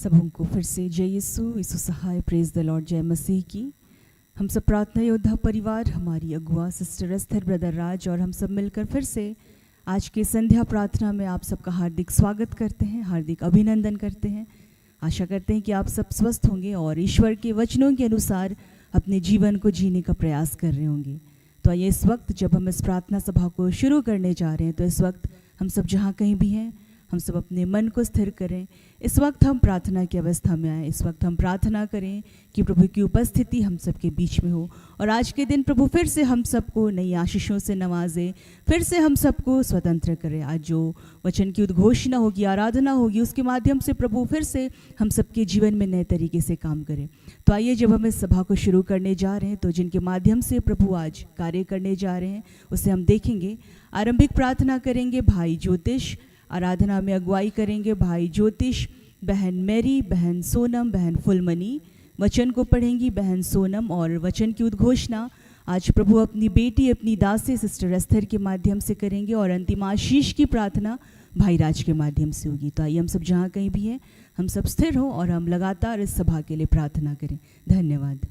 सबों को फिर से जय यीशु सहाय, प्रेज द लॉर्ड, जय मसीह की। हम सब प्रार्थना योद्धा परिवार, हमारी अगुआ सिस्टर एस्थर, ब्रदर राज और हम सब मिलकर फिर से आज के संध्या प्रार्थना में आप सबका हार्दिक स्वागत करते हैं, हार्दिक अभिनंदन करते हैं। आशा करते हैं कि आप सब स्वस्थ होंगे और ईश्वर के वचनों के अनुसार अपने जीवन को जीने का प्रयास कर रहे होंगे। तो आइए इस वक्त जब हम इस प्रार्थना सभा को शुरू करने जा रहे हैं, तो इस वक्त हम सब जहाँ कहीं भी हैं, हम सब अपने मन को स्थिर करें। इस वक्त हम प्रार्थना की अवस्था में आए, इस वक्त हम प्रार्थना करें कि प्रभु की उपस्थिति हम सब के बीच में हो और आज के दिन प्रभु फिर से हम सबको नई आशीषों से नवाजे, फिर से हम सबको स्वतंत्र करें। आज जो वचन की उद्घोषणा होगी, आराधना होगी, उसके माध्यम से प्रभु फिर से हम सबके जीवन में नए तरीके से काम करें। तो आइए जब हम इस सभा को शुरू करने जा रहे हैं, तो जिनके माध्यम से प्रभु आज कार्य करने जा रहे हैं उसे हम देखेंगे। आरंभिक प्रार्थना करेंगे भाई ज्योतिष, आराधना में अगुवाई करेंगे भाई ज्योतिष, बहन मैरी, बहन सोनम, बहन फुलमनी। वचन को पढ़ेंगी बहन सोनम और वचन की उद्घोषणा आज प्रभु अपनी बेटी, अपनी दासी सिस्टर एस्थर के माध्यम से करेंगे और अंतिम आशीष की प्रार्थना भाई राज के माध्यम से होगी। तो आइए हम सब जहाँ कहीं भी हैं, हम सब स्थिर हों और हम लगातार इस सभा के लिए प्रार्थना करें। धन्यवाद।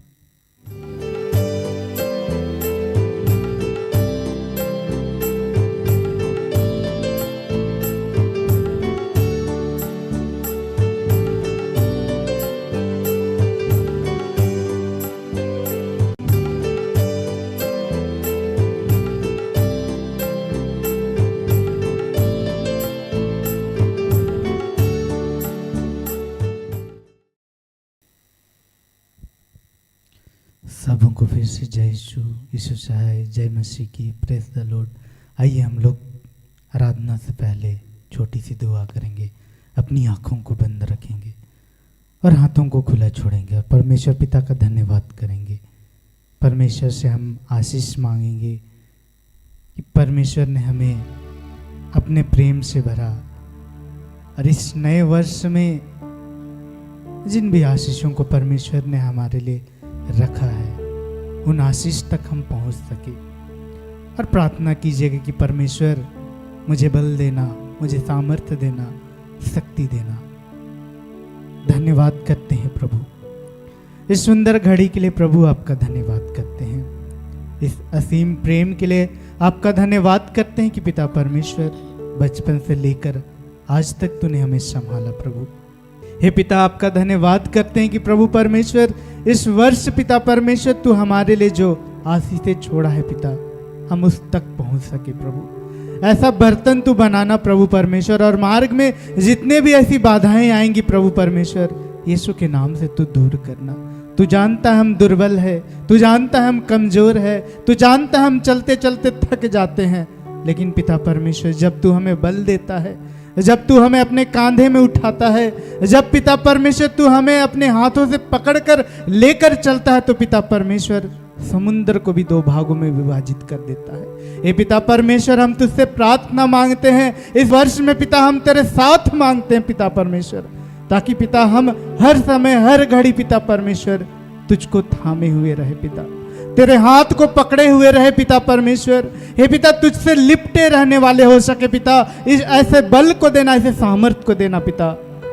सबों को फिर से जय यीशु सहाय, जय मसीह की, प्रेज द लॉर्ड। आइए हम लोग आराधना से पहले छोटी सी दुआ करेंगे, अपनी आँखों को बंद रखेंगे और हाथों को खुला छोड़ेंगे और परमेश्वर पिता का धन्यवाद करेंगे। परमेश्वर से हम आशीष मांगेंगे कि परमेश्वर ने हमें अपने प्रेम से भरा और इस नए वर्ष में जिन भी आशीषों को परमेश्वर ने हमारे लिए रखा है, उन आशीष तक हम पहुंच सके। और प्रार्थना कीजिएगा कि परमेश्वर मुझे बल देना, मुझे सामर्थ्य देना, शक्ति देना। धन्यवाद करते हैं प्रभु, इस सुंदर घड़ी के लिए प्रभु आपका धन्यवाद करते हैं। इस असीम प्रेम के लिए आपका धन्यवाद करते हैं कि पिता परमेश्वर बचपन से लेकर आज तक तूने हमें संभाला। प्रभु हे पिता, आपका धन्यवाद करते हैं कि प्रभु परमेश्वर इस वर्ष पिता परमेश्वर तू हमारे लिए जो आशीषें छोड़ा है पिता, हम उस तक पहुंच सके। प्रभु ऐसा बर्तन तू बनाना प्रभु परमेश्वर, और मार्ग में जितने भी ऐसी बाधाएं आएंगी प्रभु परमेश्वर, यीशु के नाम से तू दूर करना। तू जानता है हम दुर्बल है, तू जानता है हम कमजोर है, तू जानता है हम चलते चलते थक जाते हैं, लेकिन पिता परमेश्वर जब तू हमें बल देता है, जब तू हमें अपने कांधे में उठाता है, जब पिता परमेश्वर तू हमें अपने हाथों से पकड़कर लेकर चलता है, तो पिता परमेश्वर समुद्र को भी दो भागों में विभाजित कर देता है। हे पिता परमेश्वर, हम तुझसे प्रार्थना मांगते हैं इस वर्ष में पिता, हम तेरे साथ मांगते हैं पिता परमेश्वर, ताकि पिता हम हर समय हर घड़ी पिता परमेश्वर तुझको थामे हुए रहे पिता, तेरे हाथ को पकड़े हुए रहे पिता परमेश्वर। हे पिता, तुझसे लिपटे रहने वाले हो सके पिता, इस ऐसे बल को देना, ऐसे सामर्थ्य को देना पिता।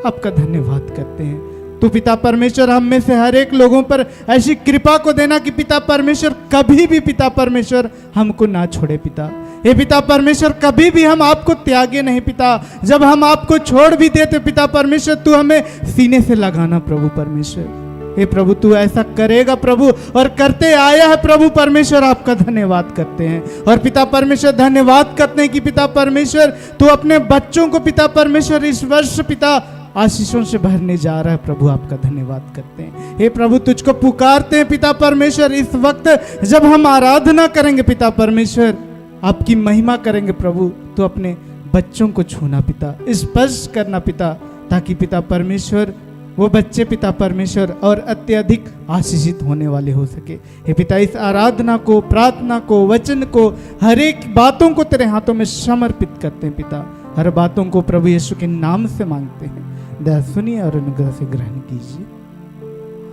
आपका धन्यवाद करते हैं। तो पिता परमेश्वर हम में से हर एक लोगों पर ऐसी कृपा को देना कि पिता परमेश्वर कभी भी पिता परमेश्वर हमको ना छोड़े पिता। हे पिता परमेश्वर, कभी भी हम आपको त्यागे नहीं पिता। जब हम आपको छोड़ भी देते पिता परमेश्वर, तू हमें सीने से लगाना प्रभु परमेश्वर। हे प्रभु, तू ऐसा करेगा प्रभु, और करते आया है प्रभु परमेश्वर। आपका धन्यवाद करते हैं और पिता परमेश्वर धन्यवाद करते हैं कि पिता परमेश्वर तू अपने बच्चों को पिता परमेश्वर इस वर्ष पिता आशीषों से भरने जा रहा है। प्रभु आपका धन्यवाद करते हैं। हे प्रभु, तुझको पुकारते हैं पिता परमेश्वर, इस वक्त जब हम आराधना करेंगे पिता परमेश्वर, आपकी महिमा करेंगे प्रभु, तो अपने बच्चों को छूना पिता, स्पर्श करना पिता, ताकि पिता परमेश्वर वो बच्चे पिता परमेश्वर और अत्यधिक आशीषित होने वाले हो सके। हे पिता, इस आराधना को, प्रार्थना को, वचन को, हर एक बातों को तेरे हाथों में समर्पित करते हैं पिता। हर बातों को प्रभु यीशु के नाम से मांगते हैं। दया सुनिए और अनुग्रह से ग्रहण कीजिए।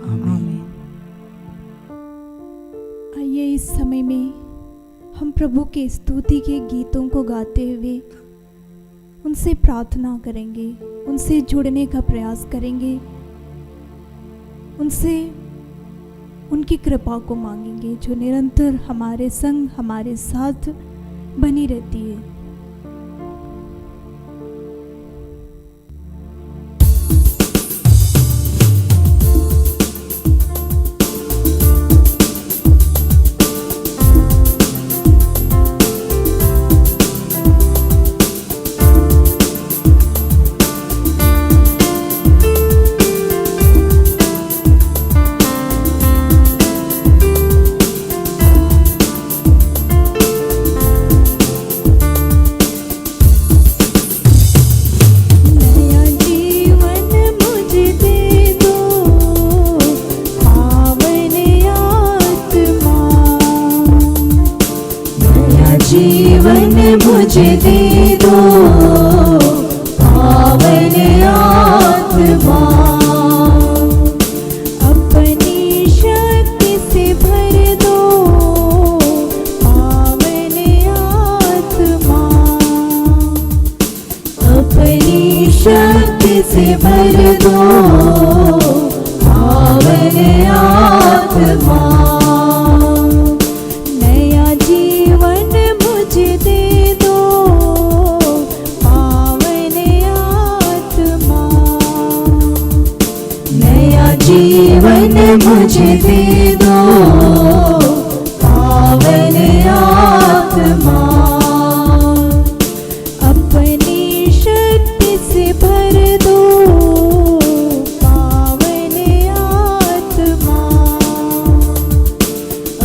आमीन। आइए इस समय में हम प्रभु के स्तुति के गीतों को गाते हुए उनसे प्रार्थना करेंगे, उनसे जुड़ने का प्रयास करेंगे उनसे उनकी कृपा को मांगेंगे जो निरंतर हमारे संग हमारे साथ बनी रहती है। मुझे दे दो पावन आत्मा, अपनी शक्ति से भर दो पावन आत्मा, अपनी शक्ति से भर दो पावन आत्मा, नया जीवन मुझे दे दो पावन आत्मा, नया जीवन मुझे दे दो पावन आत्मा, अपनी शक्ति से भर दो पावन आत्मा,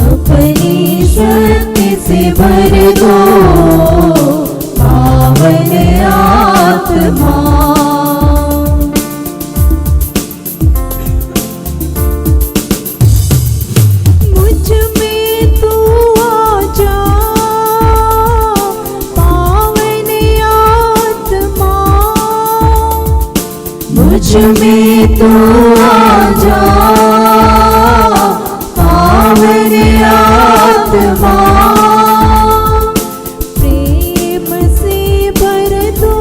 अपनी शक्ति से भर दो पावन आत्मा, मुझ में तू आ जा पावन आत्मा, मुझ में तू आ जा पावन आत्मा, प्रेम से भर दो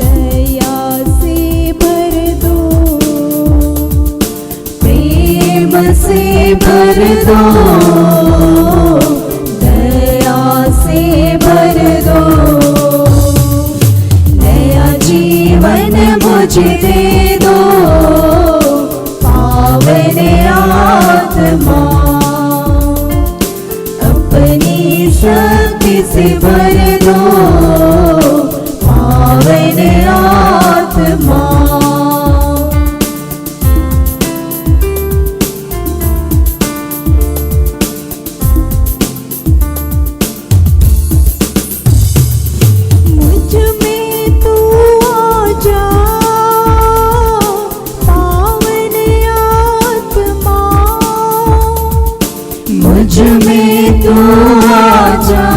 दया से भर दो, प्रेम से भर दो दया से भर दो, नया जीवन मुझे दे दो पावन आत्मा, अपनी शक्ति से भर दो पावन आत्मा, मुझ में तू आ जा पावन आत्मा, मुझ में तू आ जा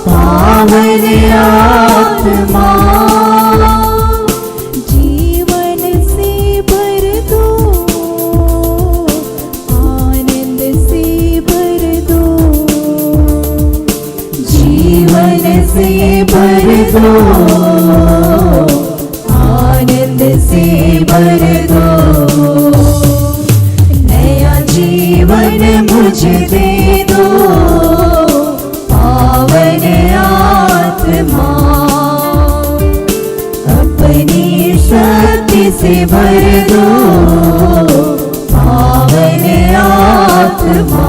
पावन आत्मा, जीवन से भर दो आनंद से भर दो, जीवन से भर दो आनंद से भर दो, नया जीवन मुझे दे दो पावन आत्मा, अपनी शक्ति से भर दो पावन आत्मा,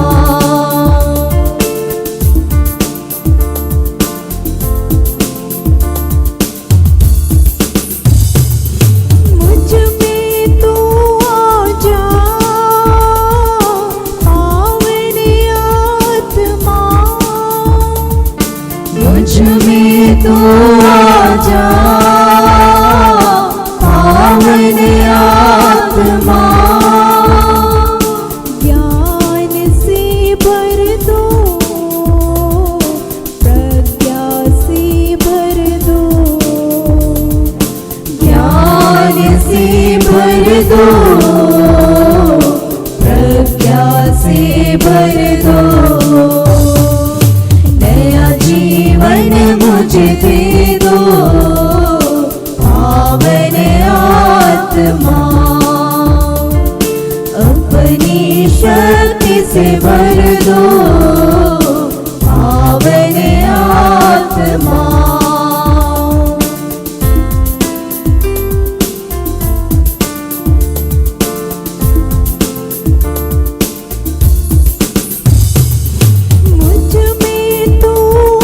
मुझ में तू आ जा पावन आत्मा, मुझ में तू आ जा पावन आत्मा, ज्ञान से भर दो प्रज्ञा से भर दो, ज्ञान से भर दो प्रज्ञा से भर दो, नया जीवन मुझे दे दो पावन आत्मा, शक्ति से भर दो पावन आत्मा। मुझ में तू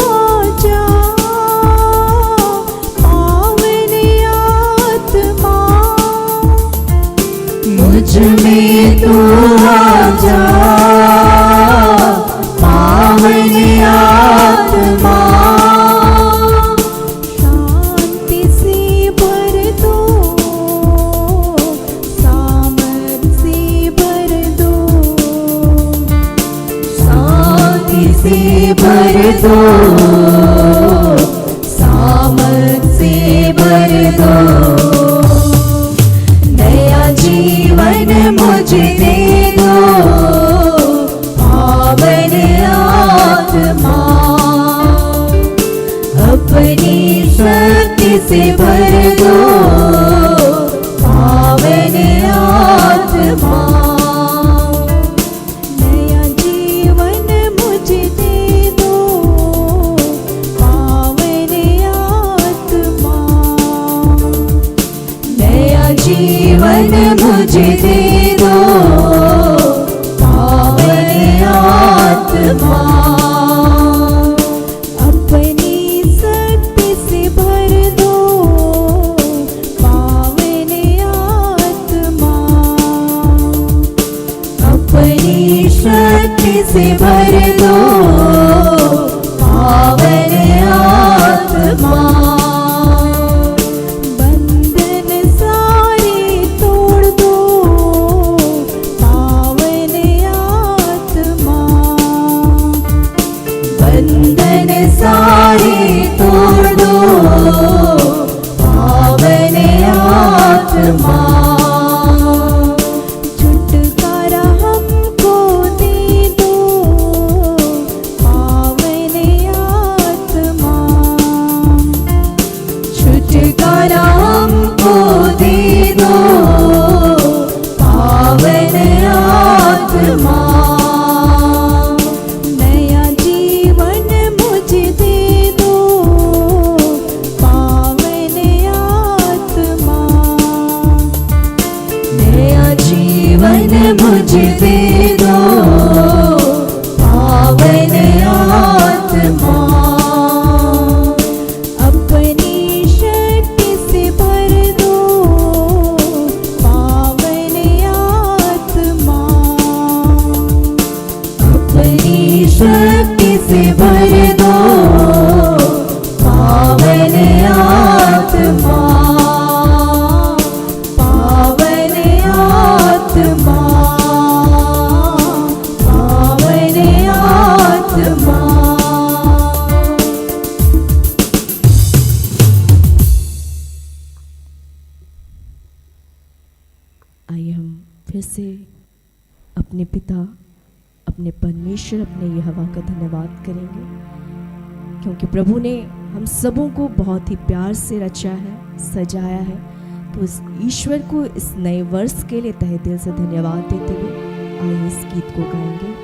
आजा पावन आत्मा, मुझ में तू आजा पावन आत्मा। शांति से भर दो सामर्थ से भर दो, शांति से भर दो सामर्थ से भर दो। नया जीवन मुझे दे दो पावन आत्मा, अपनी शक्ति से भर दो पावन आत्मा। नया जीवन मुझे दे दो पावन आत्मा, नया जीवन मुझे दे दो पावन आत्मा। अपनी शक्ति से भर दो पावन आत्मा, अपनी शक्ति से भर दो पावन आत्मा। बंधन सारे तोड़ दो पावन आत्मा, बंधन सारे तोड़ दो पावन आत्मा। छुटकारा हमको दे दो पावन आत्मा, छुटकारा हमको दे दो पावन आत्मा। नया जीवन मुझे दे दो पावन आत्मा, नया जीवन मुझे दे दो पावन आत्मा। अपनी शक्ति से भर दो पावन आत्मा, अपनी शक्ति से भर दो पावन आत्मा, पावन आत्मा, पावन आत्मा। आइए हम फिर से अपने पिता, अपने परमेश्वर, अपने यहोवा का धन्यवाद करेंगे, क्योंकि प्रभु ने हम सबों को बहुत ही प्यार से रचा है, सजाया है। तो इस ईश्वर को इस नए वर्ष के लिए तहे दिल से धन्यवाद देते हुए आइए इस गीत को गाएंगे।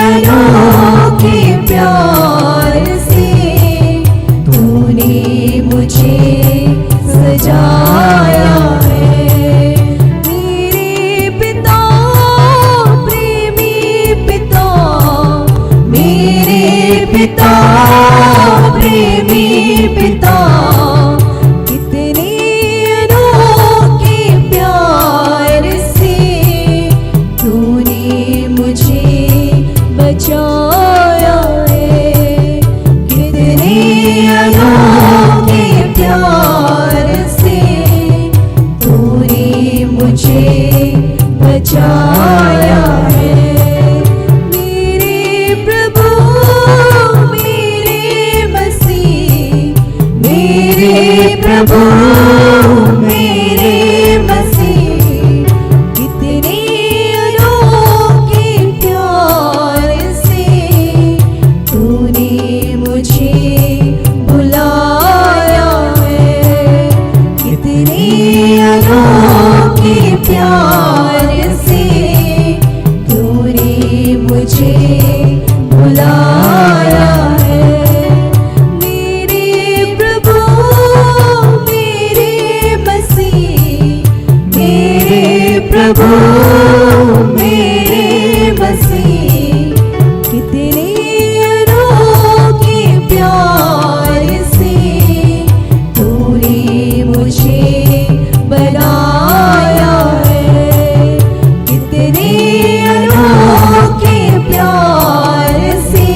अनोखे प्यार से तूने मुझे सजाया है। मेरे पिता प्रेमी पिता, मेरे पिता प्रेमी पिता, कितने अनोखे प्यार से तूने मुझे बचाया है। कितने अनोखे प्यार से तूने मुझे बचाया है। मेरे प्रभु मेरे मसीह, मेरे प्रभु मेरे मसीह, कितने अनोखे प्यार से तूने मुझे बुलाया है। कितने अनोखे प्यार से तूने मुझे बुलाया है। मेरे प्रभु मेरे मसीह, मेरे प्रभु मेरे मसीह, कितने अनोखे प्यार से तूने मुझे बनाया है। कितने अनोखे प्यार से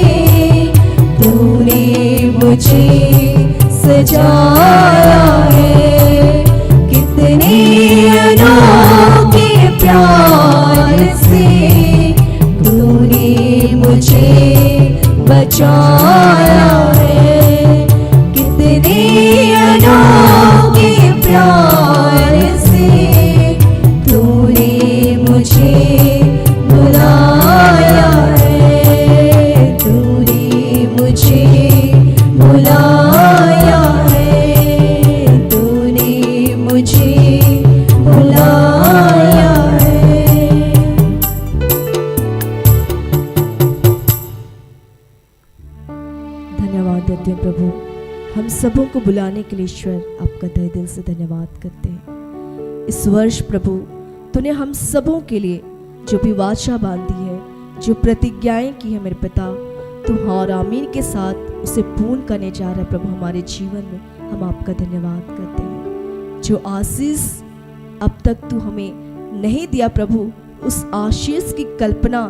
तूने मुझे सजाया है। कितने अनोखे प्यार से तूने मुझे बचाया है। कितने अनोखे प्यार से तूने मुझे बुलाया है। तूने मुझे बुलाया है। तूने मुझे बुलाया है। धन्यवाद देते हैं प्रभु, हम सबों को बुलाने के लिए ईश्वर आपका तहे दिल से धन्यवाद करते हैं। इस वर्ष प्रभु तूने हम सबों के लिए जो भी वाचा बांधी है, जो प्रतिज्ञाएं की है मेरे पिता, तू हार आमीन के साथ उसे पूर्ण करने जा रहा है प्रभु हमारे जीवन में। हम आपका धन्यवाद करते हैं। जो आशीष अब तक तू हमें नहीं दिया प्रभु, उस आशीष की कल्पना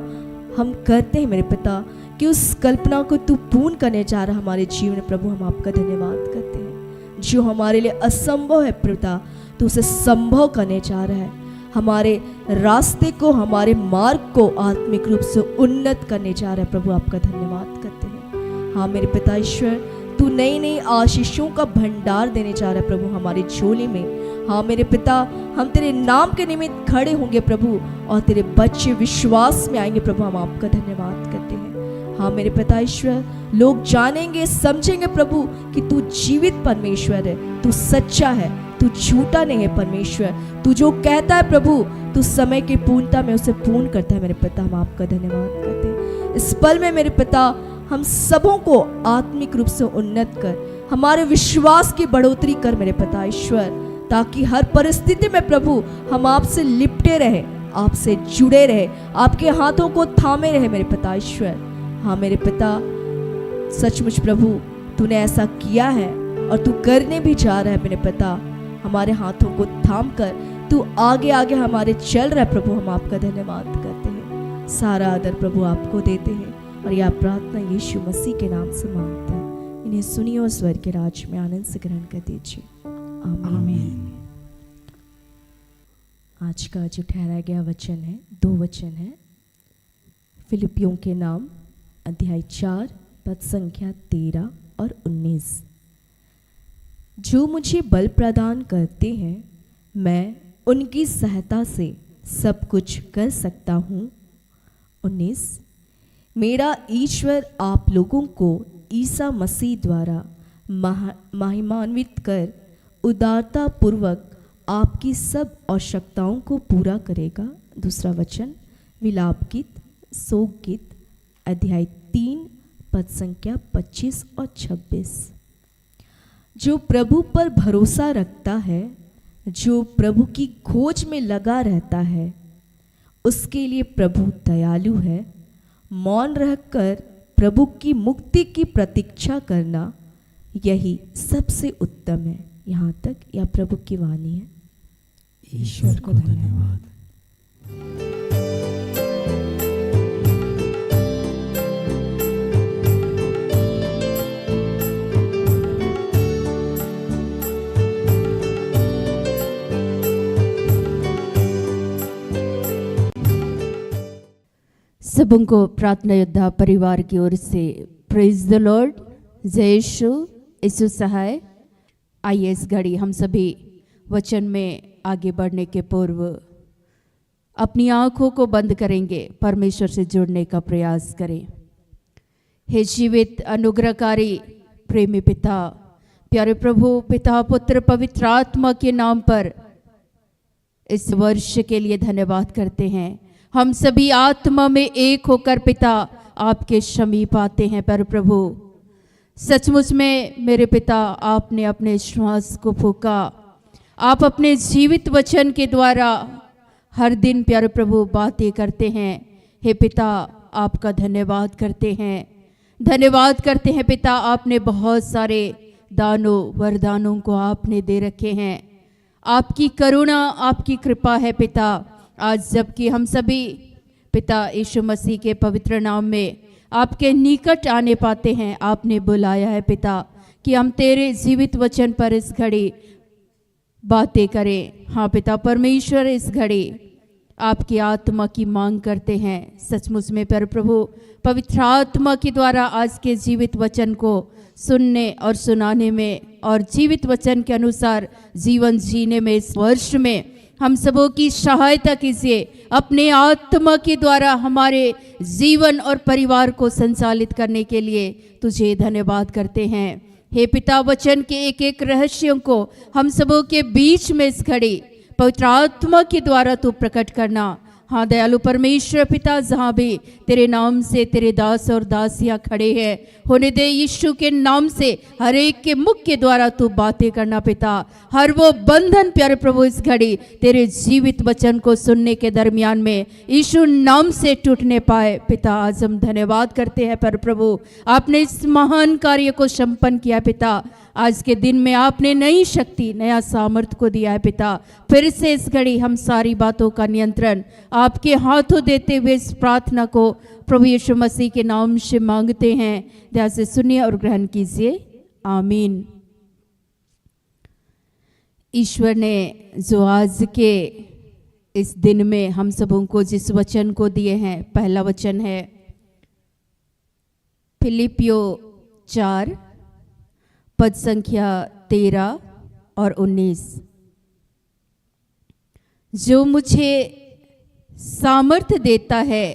हम करते हैं मेरे पिता कि उस कल्पना को तू पूर्ण करने जा रहा हमारे जीवन में प्रभु। हम आपका धन्यवाद करते हैं। जो हमारे लिए असंभव है पिता, तू उसे संभव करने जा रहा है। हमारे रास्ते को, हमारे मार्ग को आत्मिक रूप से उन्नत करने जा रहा है प्रभु। आपका धन्यवाद करते हैं। हाँ मेरे पिता ईश्वर, तू नई नई आशीषों का भंडार देने जा रहा है प्रभु हमारी झोली में। हाँ मेरे पिता, हम तेरे नाम के निमित्त खड़े होंगे प्रभु, और तेरे बच्चे विश्वास में आएंगे प्रभु। हम आपका धन्यवाद करते हैं। हाँ मेरे पिता ईश्वर, लोग जानेंगे समझेंगे प्रभु कि तू जीवित परमेश्वर है, तू सच्चा है, तू झूठा नहीं है परमेश्वर। तू जो कहता है प्रभु, तू समय की पूर्णता में उसे पूर्ण करता है मेरे पिता। हम आपका धन्यवाद करते हैं। इस पल में मेरे पिता हम सबों को आत्मिक रूप से उन्नत कर, हमारे विश्वास की बढ़ोतरी कर मेरे पिता ईश्वर, ताकि हर परिस्थिति में प्रभु हम आपसे लिपटे रहे, आपसे जुड़े रहे, आपके हाथों को थामे रहे मेरे पिता ईश्वर। हाँ मेरे पिता, सचमुच प्रभु तूने ऐसा किया है और तू करने भी जा रहा है मेरे पिता। हमारे हाथों को थाम कर तू आगे आगे हमारे चल रहा है प्रभु। हम आपका धन्यवाद करते हैं। सारा आदर प्रभु आपको देते हैं, और यह प्रार्थना यीशु मसीह के नाम से मांगते हैं। इन्हें सुनिए और स्वर्ग के राज्य में आनंद से ग्रहण कर दीजिए। आमीन। आज का जो ठहराया गया वचन है, 2 वचन है। फिलिपियों के नाम अध्याय 4 पद संख्या 13 और 19। जो मुझे बल प्रदान करते हैं, मैं उनकी सहायता से सब कुछ कर सकता हूँ। 19। मेरा ईश्वर आप लोगों को ईसा मसीह द्वारा महिमान्वित कर उदारता पूर्वक आपकी सब आवश्यकताओं को पूरा करेगा। दूसरा वचन, विलाप गीत, शोक गीत अध्याय 3 पद संख्या 25 और 26। जो प्रभु पर भरोसा रखता है, जो प्रभु की खोज में लगा रहता है, उसके लिए प्रभु दयालु है। मौन रहकर प्रभु की मुक्ति की प्रतीक्षा करना यही सबसे उत्तम है। यहाँ तक यह प्रभु की वाणी है। ईश्वर को धन्यवाद। सबों को प्रार्थना योद्धा परिवार की ओर से प्रेज द लॉर्ड, जय यीशु सहाय। आइए इस घड़ी हम सभी वचन में आगे बढ़ने के पूर्व अपनी आंखों को बंद करेंगे, परमेश्वर से जुड़ने का प्रयास करें। हे जीवित अनुग्रहकारी प्रेमी पिता, प्यारे प्रभु पिता पुत्र पवित्र आत्मा के नाम पर इस वर्ष के लिए धन्यवाद करते हैं। हम सभी आत्मा में एक होकर पिता आपके समीप आते हैं। पर प्रभु सचमुच में मेरे पिता, आपने अपने श्वास को फूका, आप अपने जीवित वचन के द्वारा हर दिन प्यारे प्रभु बातें करते हैं। हे पिता, आपका धन्यवाद करते हैं, धन्यवाद करते हैं पिता। आपने बहुत सारे दानों वरदानों को आपने दे रखे हैं। आपकी करुणा, आपकी कृपा है पिता। आज जबकि हम सभी पिता यीशु मसीह के पवित्र नाम में आपके निकट आने पाते हैं, आपने बुलाया है पिता कि हम तेरे जीवित वचन पर इस घड़ी बातें करें। हाँ पिता परमेश्वर, इस घड़ी आपकी आत्मा की मांग करते हैं। सचमुच में पर प्रभु पवित्र आत्मा के द्वारा आज के जीवित वचन को सुनने और सुनाने में और जीवित वचन के अनुसार जीवन जीने में इस वर्ष में हम सबों की सहायता कीजिए। अपने आत्मा के द्वारा हमारे जीवन और परिवार को संचालित करने के लिए तुझे धन्यवाद करते हैं। हे पिता, वचन के एक एक रहस्यों को हम सबों के बीच में इस घड़ी पवित्र आत्मा के द्वारा तू प्रकट करना। हाँ दयालु परमेश्वर पिता, जहाँ भी तेरे नाम से तेरे दास और दासियाँ खड़े हैं, होने दे यीशु के नाम से हर एक के मुख के द्वारा तू बातें करना पिता। हर वो बंधन प्यारे प्रभु इस घड़ी तेरे जीवित वचन को सुनने के दरमियान में यीशु नाम से टूटने पाए पिता। आज हम धन्यवाद करते हैं पर प्रभु, आपने इस महान कार्य को संपन्न किया पिता। आज के दिन में आपने नई शक्ति, नया सामर्थ्य को दिया है पिता। फिर से इस घड़ी हम सारी बातों का नियंत्रण आपके हाथों देते हुए इस प्रार्थना को प्रभु यीशु मसीह के नाम से मांगते हैं। ध्यान से सुनिए और ग्रहण कीजिए। आमीन। ईश्वर ने जो आज के इस दिन में हम सबों को जिस वचन को दिए हैं, पहला वचन है फिलिपियों 4 पद संख्या 13 और 19। जो मुझे सामर्थ्य देता है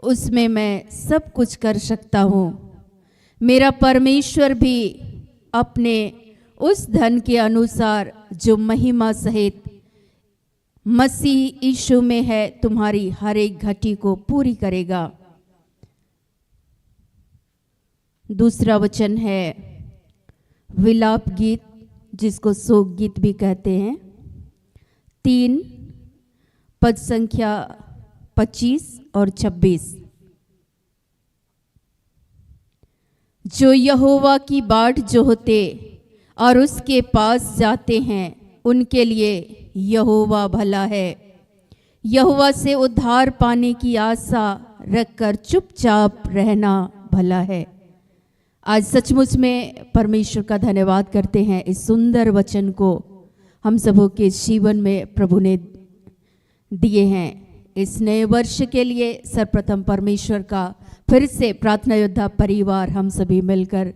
उसमें मैं सब कुछ कर सकता हूँ। मेरा परमेश्वर भी अपने उस धन के अनुसार जो महिमा सहित मसीह यीशु में है तुम्हारी हर एक घटी को पूरी करेगा। दूसरा वचन है विलाप गीत, जिसको शोक गीत भी कहते हैं, 3 पद संख्या 25 और 26। जो यहोवा की बाट जोहते और उसके पास जाते हैं उनके लिए यहोवा भला है। यहोवा से उद्धार पाने की आशा रखकर चुपचाप रहना भला है। आज सचमुच में परमेश्वर का धन्यवाद करते हैं। इस सुंदर वचन को हम सबों के जीवन में प्रभु ने दिए हैं। इस नए वर्ष के लिए सर्वप्रथम परमेश्वर का फिर से प्रार्थना योद्धा परिवार हम सभी मिलकर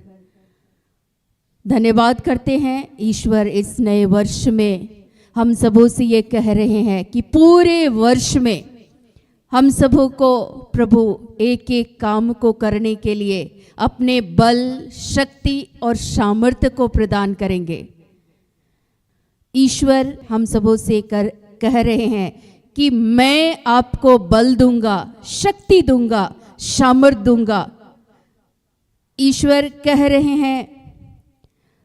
धन्यवाद करते हैं। ईश्वर इस नए वर्ष में हम सबों से ये कह रहे हैं कि पूरे वर्ष में हम सबों को प्रभु एक एक काम को करने के लिए अपने बल, शक्ति और सामर्थ्य को प्रदान करेंगे। ईश्वर हम सबों से कह रहे हैं कि मैं आपको बल दूंगा, शक्ति दूंगा, सामर्थ दूंगा। ईश्वर कह रहे हैं,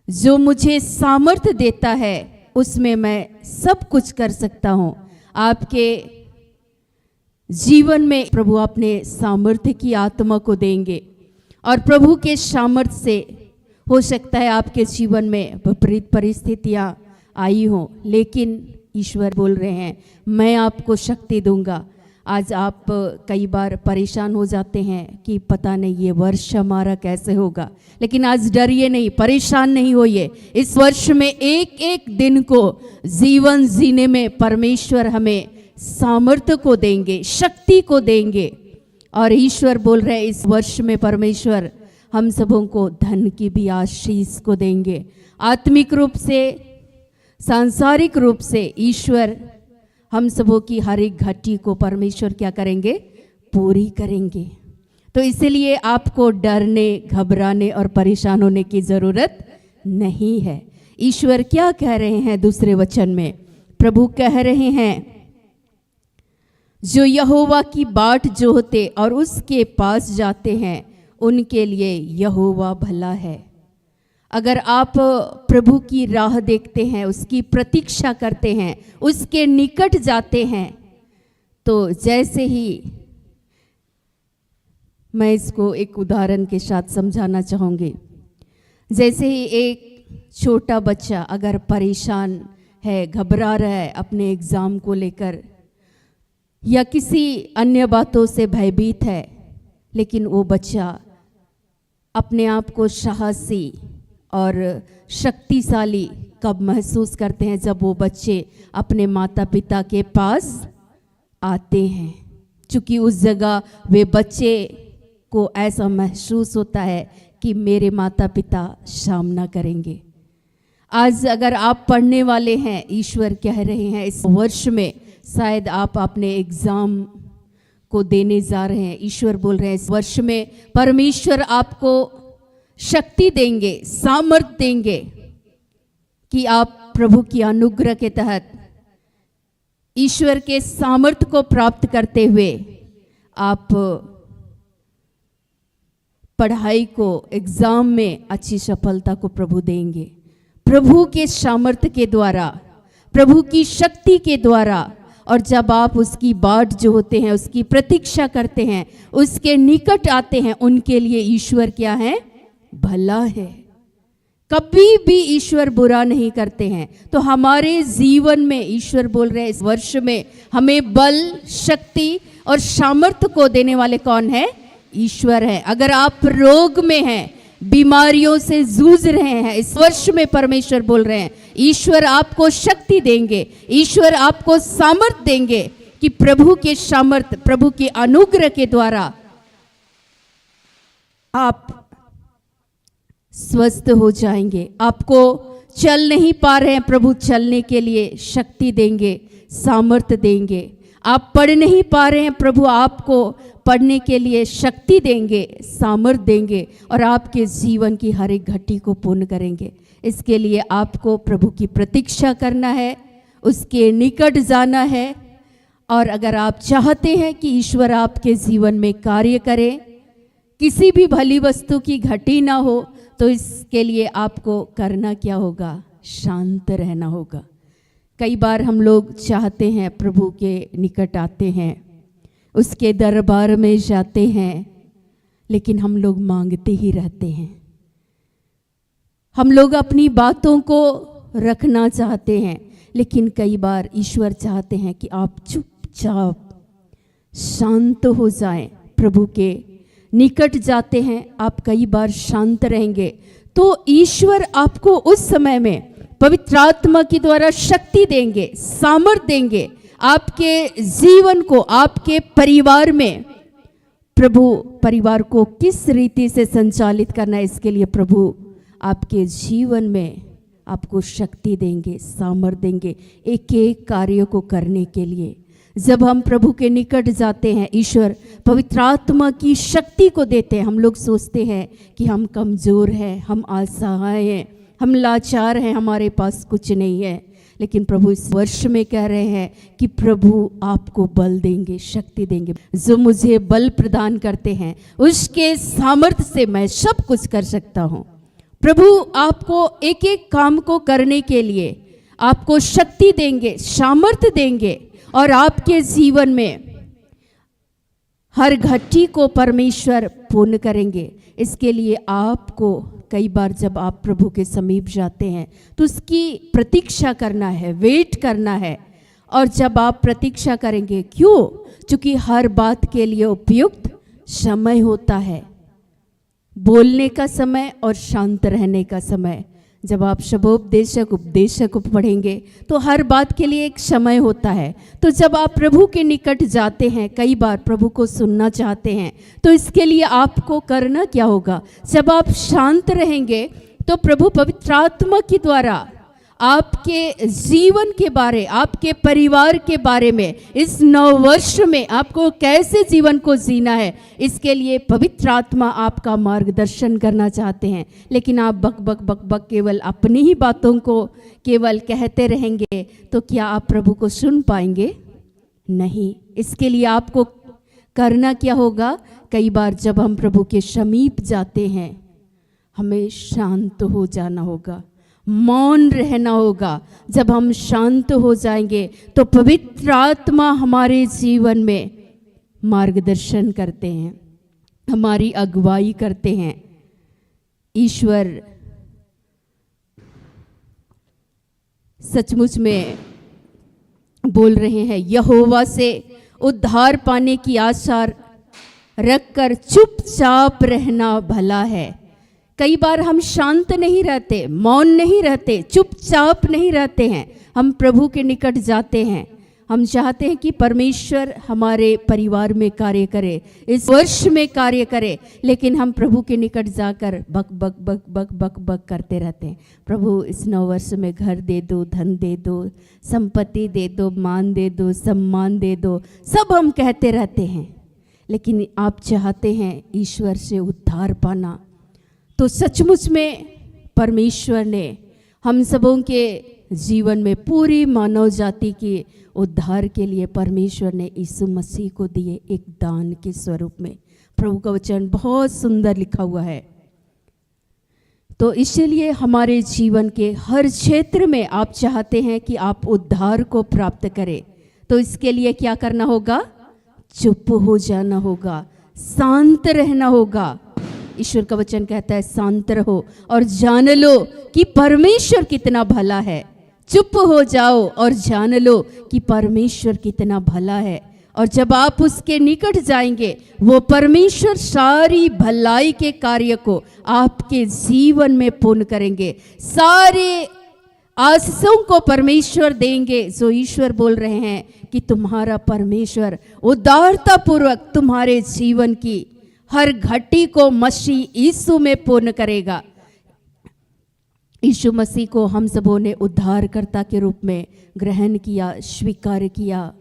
जो मुझे सामर्थ देता है उसमें मैं सब कुछ कर सकता हूँ। आपके जीवन में प्रभु अपने सामर्थ्य की आत्मा को देंगे और प्रभु के सामर्थ्य से हो सकता है आपके जीवन में विपरीत परिस्थितियाँ आई हों, लेकिन ईश्वर बोल रहे हैं मैं आपको शक्ति दूंगा। आज आप कई बार परेशान हो जाते हैं कि पता नहीं ये वर्ष हमारा कैसे होगा, लेकिन आज डरिए नहीं, परेशान नहीं होइए। इस वर्ष में एक एक दिन को जीवन जीने में परमेश्वर हमें सामर्थ्य को देंगे, शक्ति को देंगे। और ईश्वर बोल रहे हैं इस वर्ष में परमेश्वर हम सबों को धन की भी आशीष को देंगे। आत्मिक रूप से, सांसारिक रूप से ईश्वर हम सबों की हर एक घटी को परमेश्वर क्या करेंगे, पूरी करेंगे। तो इसलिए आपको डरने, घबराने और परेशान होने की ज़रूरत नहीं है। ईश्वर क्या कह रहे हैं दूसरे वचन में? प्रभु कह रहे हैं, जो यहोवा की बाट जोहते और उसके पास जाते हैं उनके लिए यहोवा भला है। अगर आप प्रभु की राह देखते हैं, उसकी प्रतीक्षा करते हैं, उसके निकट जाते हैं, तो जैसे ही, मैं इसको एक उदाहरण के साथ समझाना चाहूँगी। जैसे ही एक छोटा बच्चा अगर परेशान है, घबरा रहा है अपने एग्ज़ाम को लेकर या किसी अन्य बातों से भयभीत है, लेकिन वो बच्चा अपने आप को साहसी और शक्तिशाली कब महसूस करते हैं? जब वो बच्चे अपने माता पिता के पास आते हैं, क्योंकि उस जगह वे बच्चे को ऐसा महसूस होता है कि मेरे माता पिता सामना करेंगे। आज अगर आप पढ़ने वाले हैं, ईश्वर कह रहे हैं इस वर्ष में शायद आप अपने एग्ज़ाम को देने जा रहे हैं, ईश्वर बोल रहे हैं इस वर्ष में परमेश्वर आपको शक्ति देंगे, सामर्थ देंगे कि आप प्रभु की अनुग्रह के तहत ईश्वर के सामर्थ को प्राप्त करते हुए आप पढ़ाई को, एग्ज़ाम में अच्छी सफलता को प्रभु देंगे। प्रभु के सामर्थ्य के द्वारा, प्रभु की शक्ति के द्वारा। और जब आप उसकी बाट जो होते हैं, उसकी प्रतीक्षा करते हैं, उसके निकट आते हैं, उनके लिए ईश्वर क्या है? भला है। कभी भी ईश्वर बुरा नहीं करते हैं। तो हमारे जीवन में ईश्वर बोल रहे हैं इस वर्ष में हमें बल, शक्ति और सामर्थ्य को देने वाले कौन है? ईश्वर है। अगर आप रोग में हैं, बीमारियों से जूझ रहे हैं, इस वर्ष में परमेश्वर बोल रहे हैं ईश्वर आपको शक्ति देंगे, ईश्वर आपको सामर्थ देंगे कि प्रभु के सामर्थ, प्रभु के अनुग्रह के द्वारा आप स्वस्थ हो जाएंगे। आपको चल नहीं पा रहे हैं, प्रभु चलने के लिए शक्ति देंगे, सामर्थ्य देंगे। आप पढ़ नहीं पा रहे हैं, प्रभु आपको पढ़ने के लिए शक्ति देंगे, सामर्थ्य देंगे और आपके जीवन की हर एक घटी को पूर्ण करेंगे। इसके लिए आपको प्रभु की प्रतीक्षा करना है, उसके निकट जाना है। और अगर आप चाहते हैं कि ईश्वर आपके जीवन में कार्य करे, किसी भी भली वस्तु की घटी ना हो, तो इसके लिए आपको करना क्या होगा? शांत रहना होगा। कई बार हम लोग चाहते हैं, प्रभु के निकट आते हैं, उसके दरबार में जाते हैं, लेकिन हम लोग मांगते ही रहते हैं। हम लोग अपनी बातों को रखना चाहते हैं, लेकिन कई बार ईश्वर चाहते हैं कि आप चुपचाप शांत हो जाएं। प्रभु के निकट जाते हैं, आप कई बार शांत रहेंगे तो ईश्वर आपको उस समय में पवित्र आत्मा के द्वारा शक्ति देंगे, सामर्थ देंगे। आपके जीवन को, आपके परिवार में प्रभु परिवार को किस रीति से संचालित करना है, इसके लिए प्रभु आपके जीवन में आपको शक्ति देंगे, सामर्थ देंगे एक एक कार्य को करने के लिए। जब हम प्रभु के निकट जाते हैं, ईश्वर पवित्र आत्मा की शक्ति को देते हैं। हम लोग सोचते हैं कि हम कमज़ोर हैं, हम असहाय हैं, हम लाचार हैं, हमारे पास कुछ नहीं है, लेकिन प्रभु इस वर्ष में कह रहे हैं कि प्रभु आपको बल देंगे, शक्ति देंगे। जो मुझे बल प्रदान करते हैं उसके सामर्थ्य से मैं सब कुछ कर सकता हूँ। प्रभु आपको एक एक काम को करने के लिए आपको शक्ति देंगे, सामर्थ्य देंगे और आपके जीवन में हर घटी को परमेश्वर पूर्ण करेंगे। इसके लिए आपको कई बार जब आप प्रभु के समीप जाते हैं तो उसकी प्रतीक्षा करना है, वेट करना है। और जब आप प्रतीक्षा करेंगे, क्यों? क्योंकि हर बात के लिए उपयुक्त समय होता है, बोलने का समय और शांत रहने का समय। जब आप शब्दोपदेशक उपदेशक को पढ़ेंगे तो हर बात के लिए एक समय होता है। तो जब आप प्रभु के निकट जाते हैं, कई बार प्रभु को सुनना चाहते हैं, तो इसके लिए आपको करना क्या होगा? जब आप शांत रहेंगे तो प्रभु पवित्र आत्मा के द्वारा आपके जीवन के बारे, आपके परिवार के बारे में, इस नव वर्ष में आपको कैसे जीवन को जीना है, इसके लिए पवित्र आत्मा आपका मार्गदर्शन करना चाहते हैं। लेकिन आप बक बक बक बक केवल अपनी ही बातों को केवल कहते रहेंगे तो क्या आप प्रभु को सुन पाएंगे? नहीं। इसके लिए आपको करना क्या होगा? कई बार जब हम प्रभु के समीप जाते हैं हमें शांत हो जाना होगा, मौन रहना होगा। जब हम शांत हो जाएंगे तो पवित्र आत्मा हमारे जीवन में मार्गदर्शन करते हैं, हमारी अगुवाई करते हैं। ईश्वर सचमुच में बोल रहे हैं, यहोवा से उद्धार पाने की आशा रखकर चुपचाप रहना भला है। कई बार हम शांत नहीं रहते, मौन नहीं रहते, चुपचाप नहीं रहते हैं। हम प्रभु के निकट जाते हैं, हम चाहते हैं कि परमेश्वर हमारे परिवार में कार्य करे, इस वर्ष में कार्य करे, लेकिन हम प्रभु के निकट जाकर बक बक बक बक बक बक करते रहते हैं। प्रभु इस नव वर्ष में घर दे दो, धन दे दो, संपत्ति दे दो, मान दे दो, सम्मान दे दो, सब हम कहते रहते हैं। लेकिन आप चाहते हैं ईश्वर से उद्धार पाना, तो सचमुच में परमेश्वर ने हम सबों के जीवन में, पूरी मानव जाति के उद्धार के लिए परमेश्वर ने यीशु मसीह को दिए एक दान के स्वरूप में। प्रभु का वचन बहुत सुंदर लिखा हुआ है। तो इसलिए हमारे जीवन के हर क्षेत्र में आप चाहते हैं कि आप उद्धार को प्राप्त करें, तो इसके लिए क्या करना होगा? चुप हो जाना होगा, शांत रहना होगा। ईश्वर का वचन कहता है शांत रहो और जान लो कि परमेश्वर कितना भला है। चुप हो जाओ और जान लो कि परमेश्वर कितना भला है। और जब आप उसके निकट जाएंगे, वो परमेश्वर सारी भलाई के कार्य को आपके जीवन में पूर्ण करेंगे, सारे आशीषों को परमेश्वर देंगे। जो ईश्वर बोल रहे हैं कि तुम्हारा परमेश्वर उदारता पूर्वक तुम्हारे जीवन की हर घटी को मसीह यीशु में पूर्ण करेगा। यीशु मसीह को हम सबों ने उद्धारकर्ता के रूप में ग्रहण किया, स्वीकार किया।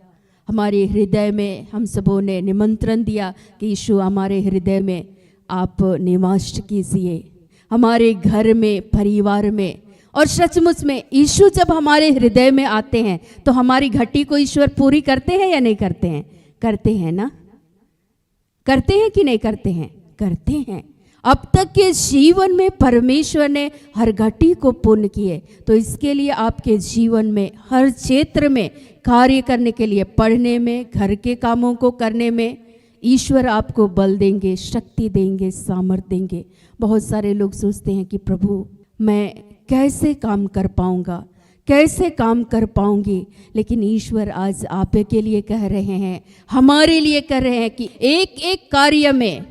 हमारे हृदय में हम सबों ने निमंत्रण दिया कि यीशु हमारे हृदय में आप निवास कीजिए, हमारे घर में, परिवार में। और सचमुच में यीशु जब हमारे हृदय में आते हैं तो हमारी घटी को ईश्वर पूरी करते हैं या नहीं करते हैं? करते हैं ना? करते हैं कि नहीं करते हैं? करते हैं। अब तक के जीवन में परमेश्वर ने हर घटी को पूर्ण किए। तो इसके लिए आपके जीवन में हर क्षेत्र में कार्य करने के लिए, पढ़ने में, घर के कामों को करने में ईश्वर आपको बल देंगे, शक्ति देंगे, सामर्थ्य देंगे। बहुत सारे लोग सोचते हैं कि प्रभु मैं कैसे काम कर पाऊंगा, कैसे काम कर पाऊंगी। लेकिन ईश्वर आज आप के लिए कह रहे हैं, हमारे लिए कह रहे हैं कि एक एक कार्य में,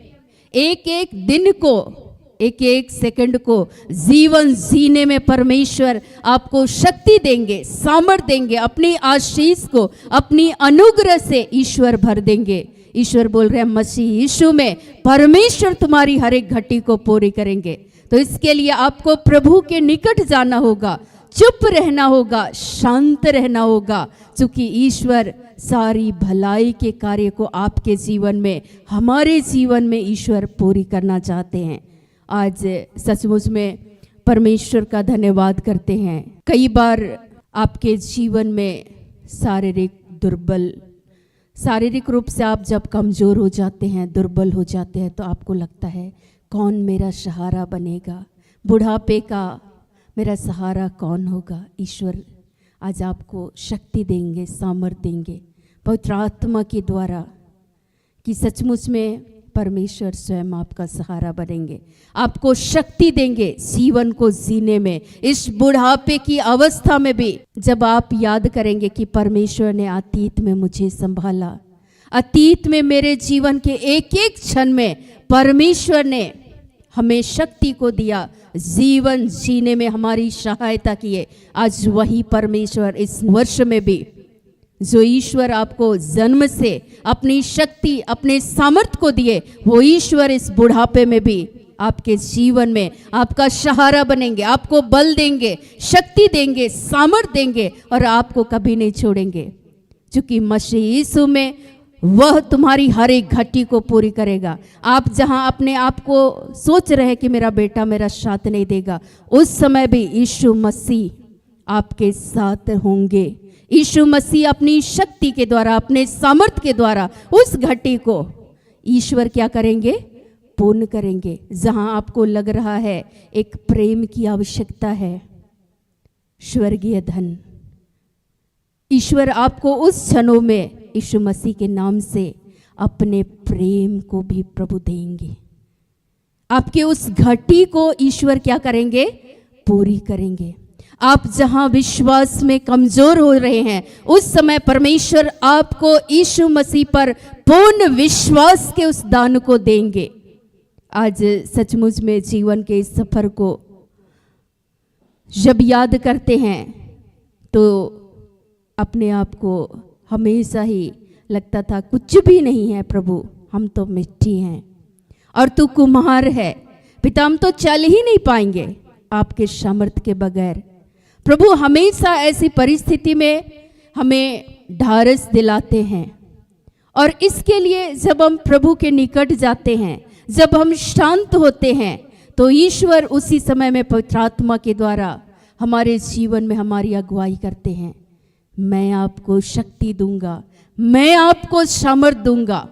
एक एक दिन को, एक एक सेकंड को जीवन जीने में परमेश्वर आपको शक्ति देंगे, सामर्थ्य देंगे। अपनी आशीष को, अपनी अनुग्रह से ईश्वर भर देंगे। ईश्वर बोल रहे हैं मसीह यीशु में परमेश्वर तुम्हारी हर एक घटी को पूरी करेंगे। तो इसके लिए आपको प्रभु के निकट जाना होगा, चुप रहना होगा, शांत रहना होगा, क्योंकि ईश्वर सारी भलाई के कार्य को आपके जीवन में, हमारे जीवन में ईश्वर पूरी करना चाहते हैं। आज सचमुच में परमेश्वर का धन्यवाद करते हैं। कई बार आपके जीवन में शारीरिक रूप से आप जब कमज़ोर हो जाते हैं, दुर्बल हो जाते हैं, तो आपको लगता है कौन मेरा सहारा बनेगा, बुढ़ापे का मेरा सहारा कौन होगा। ईश्वर आज आपको शक्ति देंगे, सामर्थ्य देंगे पवित्र आत्मा के द्वारा कि सचमुच में परमेश्वर स्वयं आपका सहारा बनेंगे, आपको शक्ति देंगे जीवन को जीने में। इस बुढ़ापे की अवस्था में भी जब आप याद करेंगे कि परमेश्वर ने अतीत में मुझे संभाला, अतीत में मेरे जीवन के एक एक क्षण में परमेश्वर ने हमें शक्ति को दिया, जीवन जीने में हमारी सहायता किए। आज वही परमेश्वर इस वर्ष में भी जो ईश्वर आपको जन्म से अपनी शक्ति, अपने सामर्थ्य को दिए, वो ईश्वर इस बुढ़ापे में भी आपके जीवन में आपका सहारा बनेंगे, आपको बल देंगे, शक्ति देंगे, सामर्थ्य देंगे और आपको कभी नहीं छोड़ेंगे। क्योंकि मसीह यीशु में वह तुम्हारी हर एक घटी को पूरी करेगा। आप जहां अपने आप को सोच रहे हैं कि मेरा बेटा मेरा साथ नहीं देगा, उस समय भी यीशु मसीह आपके साथ होंगे। यीशु मसीह अपनी शक्ति के द्वारा, अपने सामर्थ्य के द्वारा उस घटी को ईश्वर क्या करेंगे, पूर्ण करेंगे। जहां आपको लग रहा है एक प्रेम की आवश्यकता है, स्वर्गीय धन, ईश्वर आपको उस क्षणों में यीशु मसीह के नाम से अपने प्रेम को भी प्रभु देंगे। आपके उस घटी को ईश्वर क्या करेंगे, पूरी करेंगे। आप जहां विश्वास में कमजोर हो रहे हैं, उस समय परमेश्वर आपको यीशु मसीह पर पूर्ण विश्वास के उस दान को देंगे। आज सचमुच में जीवन के इस सफर को जब याद करते हैं तो अपने आप को हमेशा ही लगता था कुछ भी नहीं है प्रभु, हम तो मिट्टी हैं और तू कुम्हार है। पिता हम तो चल ही नहीं पाएंगे आपके सामर्थ्य के बगैर। प्रभु हमेशा ऐसी परिस्थिति में हमें ढारस दिलाते हैं और इसके लिए जब हम प्रभु के निकट जाते हैं, जब हम शांत होते हैं, तो ईश्वर उसी समय में पवित्र आत्मा के द्वारा हमारे जीवन में हमारी अगुवाई करते हैं। मैं आपको शक्ति दूंगा, मैं आपको सामर्थ्य दूंगा,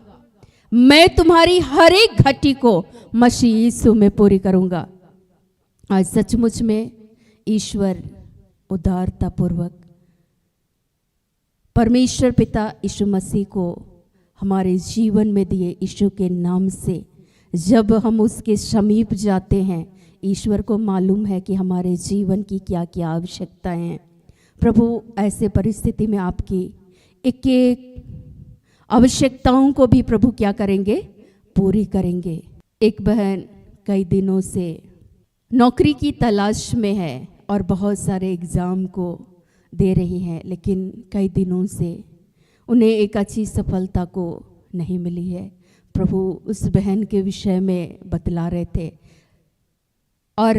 मैं तुम्हारी हर एक घटी को मसीह यीशु में पूरी करूंगा। आज सचमुच में ईश्वर उदारता पूर्वक परमेश्वर पिता यीशु मसीह को हमारे जीवन में दिए यीशु के नाम से जब हम उसके समीप जाते हैं, ईश्वर को मालूम है कि हमारे जीवन की क्या क्या आवश्यकताएं हैं। प्रभु ऐसे परिस्थिति में आपकी एक एक आवश्यकताओं को भी प्रभु क्या करेंगे, पूरी करेंगे। एक बहन कई दिनों से नौकरी की तलाश में है और बहुत सारे एग्ज़ाम को दे रही हैं, लेकिन कई दिनों से उन्हें एक अच्छी सफलता को नहीं मिली है। प्रभु उस बहन के विषय में बतला रहे थे और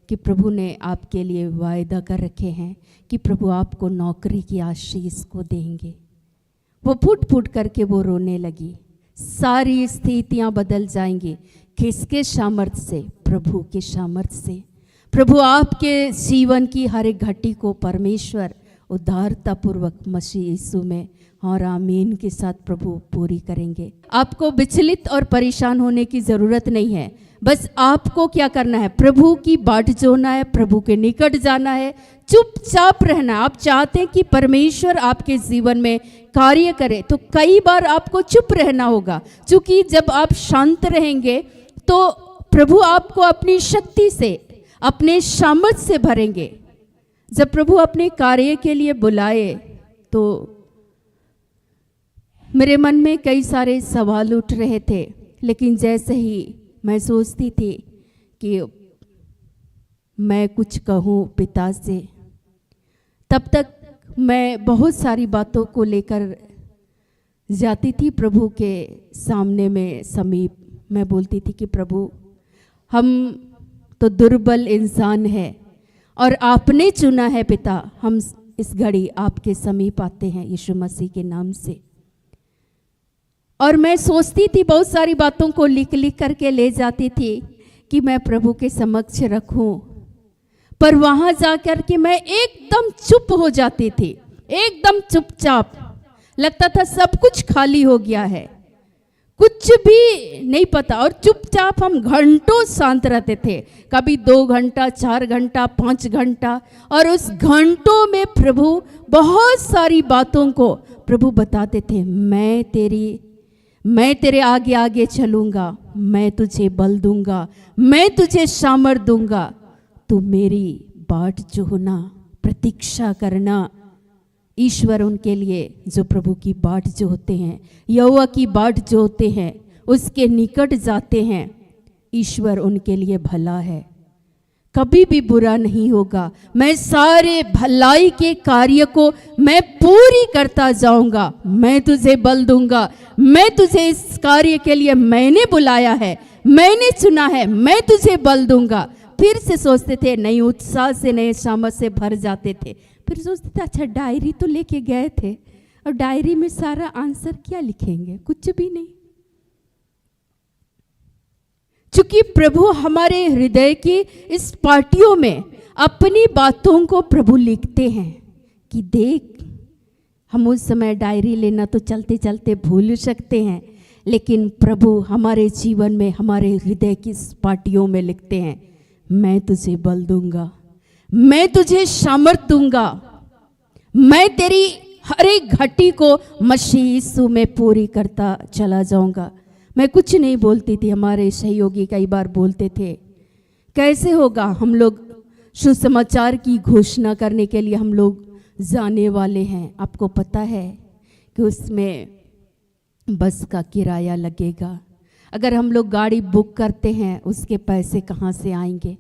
कि प्रभु ने आपके लिए वायदा कर रखे हैं कि प्रभु आपको नौकरी की आशीष को देंगे। वो फूट फूट करके वो रोने लगी। सारी स्थितियां बदल जाएंगी। किसके सामर्थ्य से? प्रभु के सामर्थ्य से। प्रभु आपके जीवन की हर एक घटी को परमेश्वर उदारतापूर्वक मसीह यीशु में और आमीन के साथ प्रभु पूरी करेंगे। आपको विचलित और परेशान होने की ज़रूरत नहीं है। बस आपको क्या करना है? प्रभु की बाट जोड़ना है, प्रभु के निकट जाना है, चुपचाप रहना। आप चाहते हैं कि परमेश्वर आपके जीवन में कार्य करे, तो कई बार आपको चुप रहना होगा, क्योंकि जब आप शांत रहेंगे तो प्रभु आपको अपनी शक्ति से, अपने सामर्थ्य से भरेंगे। जब प्रभु अपने कार्य के लिए बुलाए तो मेरे मन में कई सारे सवाल उठ रहे थे, लेकिन जैसे ही मैं सोचती थी कि मैं कुछ कहूँ पिता से, तब तक मैं बहुत सारी बातों को लेकर जाती थी प्रभु के सामने में समीप। मैं बोलती थी कि प्रभु हम तो दुर्बल इंसान हैं और आपने चुना है पिता, हम इस घड़ी आपके समीप आते हैं यीशु मसीह के नाम से। और मैं सोचती थी, बहुत सारी बातों को लिख लिख करके ले जाती थी कि मैं प्रभु के समक्ष रखूं। पर वहां जाकर के मैं एकदम चुप हो जाती थी, एकदम चुपचाप। लगता था सब कुछ खाली हो गया है, कुछ भी नहीं पता। और चुपचाप हम घंटों शांत रहते थे, कभी 2 घंटा, 4 घंटा, 5 घंटा। और उस घंटों में प्रभु बहुत सारी बातों को प्रभु बताते थे। मैं तेरे आगे आगे चलूंगा, मैं तुझे बल दूंगा, मैं तुझे सामर्थ दूंगा। तू मेरी बाट जोहना, प्रतीक्षा करना। ईश्वर उनके लिए जो प्रभु की बाट जो होते हैं, यहोवा की बाट जो होते हैं, उसके निकट जाते हैं, ईश्वर उनके लिए भला है, कभी भी बुरा नहीं होगा। मैं सारे भलाई के कार्य को मैं पूरी करता जाऊंगा, मैं तुझे बल दूंगा, मैं तुझे इस कार्य के लिए मैंने बुलाया है, मैंने चुना है, मैं तुझे बल दूंगा। फिर से सोचते थे, नए उत्साह से, नए सामर्थ से भर जाते थे। फिर सोचते थे अच्छा डायरी तो लेके गए थे, और डायरी में सारा आंसर क्या लिखेंगे, कुछ भी नहीं। चूंकि प्रभु हमारे हृदय की इस पार्टियों में अपनी बातों को प्रभु लिखते हैं कि देख, हम उस समय डायरी लेना तो चलते चलते भूल सकते हैं, लेकिन प्रभु हमारे जीवन में, हमारे हृदय की इस पार्टियों में लिखते हैं, मैं तुझे बल दूंगा, मैं तुझे सामर्थ दूंगा, मैं तेरी हर एक घटी को मसीह यीशु में पूरी करता चला जाऊंगा। मैं कुछ नहीं बोलती थी, हमारे सहयोगी कई बार बोलते थे, कैसे होगा, हम लोग सुसमाचार की घोषणा करने के लिए हम लोग जाने वाले हैं, आपको पता है कि उसमें बस का किराया लगेगा, अगर हम लोग गाड़ी बुक करते हैं उसके पैसे कहाँ से आएंगे।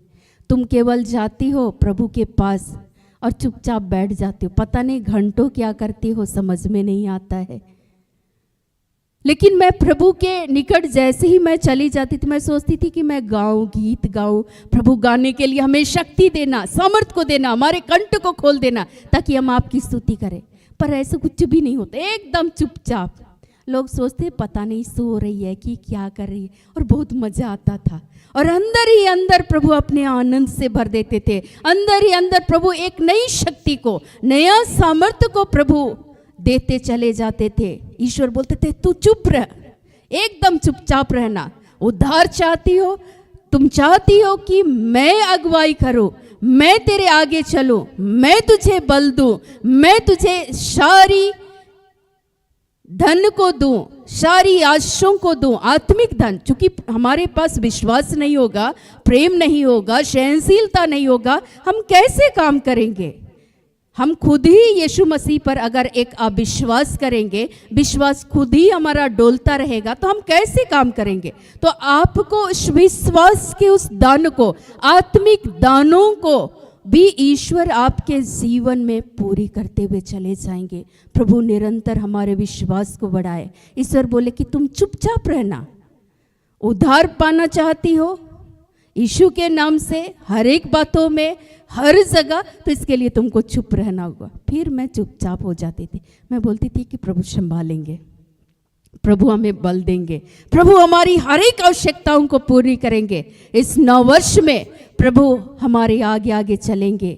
तुम केवल जाती हो प्रभु के पास और चुपचाप बैठ जाती हो, पता नहीं घंटों क्या करती हो, समझ में नहीं आता है। लेकिन मैं प्रभु के निकट जैसे ही मैं चली जाती थी, मैं सोचती थी कि मैं गाऊं, गीत गाऊं, प्रभु गाने के लिए हमें शक्ति देना, सामर्थ को देना, हमारे कंठ को खोल देना ताकि हम आपकी स्तुति करें। पर ऐसा कुछ भी नहीं होता, एकदम चुपचाप। लोग सोचते पता नहीं सो रही है कि क्या कर रही है, और बहुत मजा आता था। और अंदर ही अंदर प्रभु अपने आनंद से भर देते थे, अंदर ही अंदर प्रभु एक नई शक्ति को, नया सामर्थ्य को प्रभु देते चले जाते थे। ईश्वर बोलते थे तू चुप रह, एकदम चुपचाप रहना। उद्धार चाहती हो, तुम चाहती हो कि मैं अगुवाई करूं, मैं तेरे आगे चलूं, मैं तुझे बल दूं, मैं तुझे सारी धन को दूं, सारी आशीषों को दूं, आत्मिक धन। क्योंकि हमारे पास विश्वास नहीं होगा, प्रेम नहीं होगा, सहनशीलता नहीं होगा, हम कैसे काम करेंगे। हम खुद ही यीशु मसीह पर अगर एक अविश्वास करेंगे, विश्वास खुद ही हमारा डोलता रहेगा, तो हम कैसे काम करेंगे। तो आपको उस विश्वास के उस दान को, आत्मिक दानों को भी ईश्वर आपके जीवन में पूरी करते हुए चले जाएंगे। प्रभु निरंतर हमारे विश्वास को बढ़ाए। ईश्वर बोले कि तुम चुपचाप रहना। उद्धार पाना चाहती हो यीशु के नाम से, हर एक बातों में, हर जगह, तो इसके लिए तुमको चुप रहना होगा। फिर मैं चुपचाप हो जाती थी, मैं बोलती थी कि प्रभु संभालेंगे, प्रभु हमें बल देंगे, प्रभु हमारी हर एक आवश्यकताओं को पूरी करेंगे। इस नव वर्ष में प्रभु हमारे आगे आगे चलेंगे।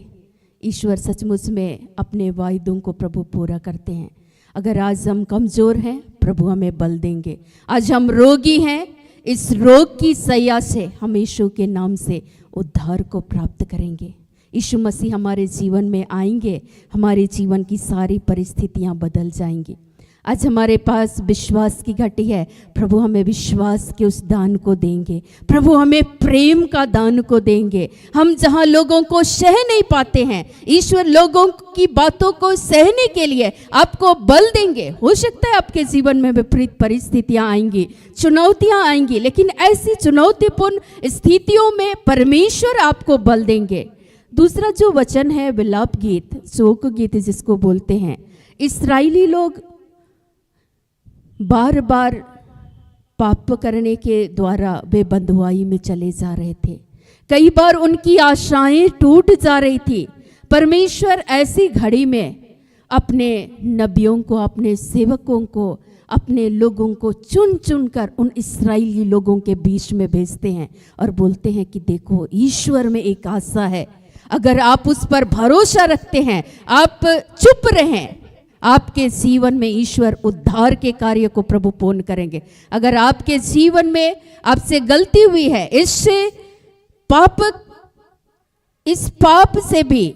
ईश्वर सचमुच में अपने वायदों को प्रभु पूरा करते हैं। अगर आज हम कमजोर हैं, प्रभु हमें बल देंगे। आज हम रोगी हैं, इस रोग की सैया से हम यीशु के नाम से उद्धार को प्राप्त करेंगे। यीशु मसीह हमारे जीवन में आएंगे, हमारे जीवन की सारी परिस्थितियां बदल जाएंगी। आज हमारे पास विश्वास की घटी है, प्रभु हमें विश्वास के उस दान को देंगे, प्रभु हमें प्रेम का दान को देंगे। हम जहां लोगों को सह नहीं पाते हैं, ईश्वर लोगों की बातों को सहने के लिए आपको बल देंगे। हो सकता है आपके जीवन में विपरीत परिस्थितियां आएंगी, चुनौतियां आएंगी, लेकिन ऐसी चुनौतीपूर्ण स्थितियों में परमेश्वर आपको बल देंगे। दूसरा जो वचन है विलाप गीत, शोक गीत जिसको बोलते हैं, इस्राएली लोग बार बार पाप करने के द्वारा वे बंधुआई में चले जा रहे थे। कई बार उनकी आशाएं टूट जा रही थी। परमेश्वर ऐसी घड़ी में अपने नबियों को, अपने सेवकों को, अपने लोगों को चुन चुन कर उन इस्राएली लोगों के बीच में भेजते हैं और बोलते हैं कि देखो, ईश्वर में एक आशा है। अगर आप उस पर भरोसा रखते हैं, आप चुप रहें, आपके जीवन में ईश्वर उद्धार के कार्य को प्रभु पूर्ण करेंगे। अगर आपके जीवन में आपसे गलती हुई है, इस पाप से भी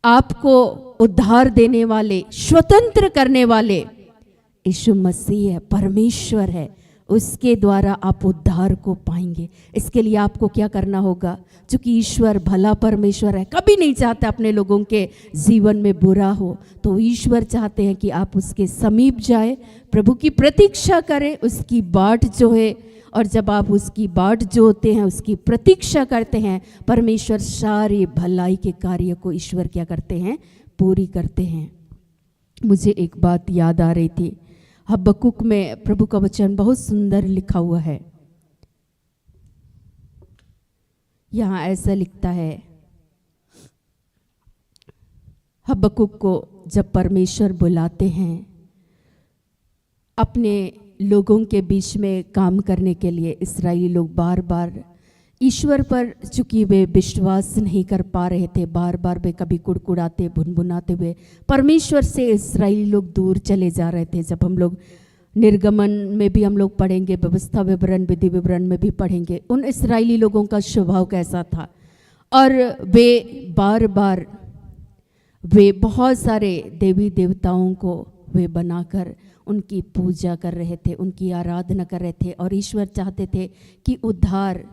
आपको उद्धार देने वाले, स्वतंत्र करने वाले यीशु मसीह है, परमेश्वर है, उसके द्वारा आप उद्धार को पाएंगे। इसके लिए आपको क्या करना होगा? चूंकि ईश्वर भला परमेश्वर है, कभी नहीं चाहता अपने लोगों के जीवन में बुरा हो, तो ईश्वर चाहते हैं कि आप उसके समीप जाए, प्रभु की प्रतीक्षा करें, उसकी बाट जो है। और जब आप उसकी बाट जोते हैं, उसकी प्रतीक्षा करते हैं, परमेश्वर सारी भलाई के कार्य को ईश्वर क्या करते हैं? पूरी करते हैं। मुझे एक बात याद आ रही थी, हबक्कुक में प्रभु का वचन बहुत सुंदर लिखा हुआ है। यहाँ ऐसा लिखता है, हबक्कुक को जब परमेश्वर बुलाते हैं अपने लोगों के बीच में काम करने के लिए, इस्राएली लोग बार बार ईश्वर पर चूंकि वे विश्वास नहीं कर पा रहे थे, बार बार वे कभी कुड़कुड़ाते भुनभुनाते हुए परमेश्वर से इस्राएली लोग दूर चले जा रहे थे। जब हम लोग निर्गमन में भी हम लोग पढ़ेंगे, व्यवस्था विवरण, विधि विवरण में भी पढ़ेंगे, उन इस्राएली लोगों का स्वभाव कैसा था। और वे बार बार वे बहुत सारे देवी देवताओं को वे बनाकर उनकी पूजा कर रहे थे, उनकी आराधना कर रहे थे। और ईश्वर चाहते थे कि उद्धार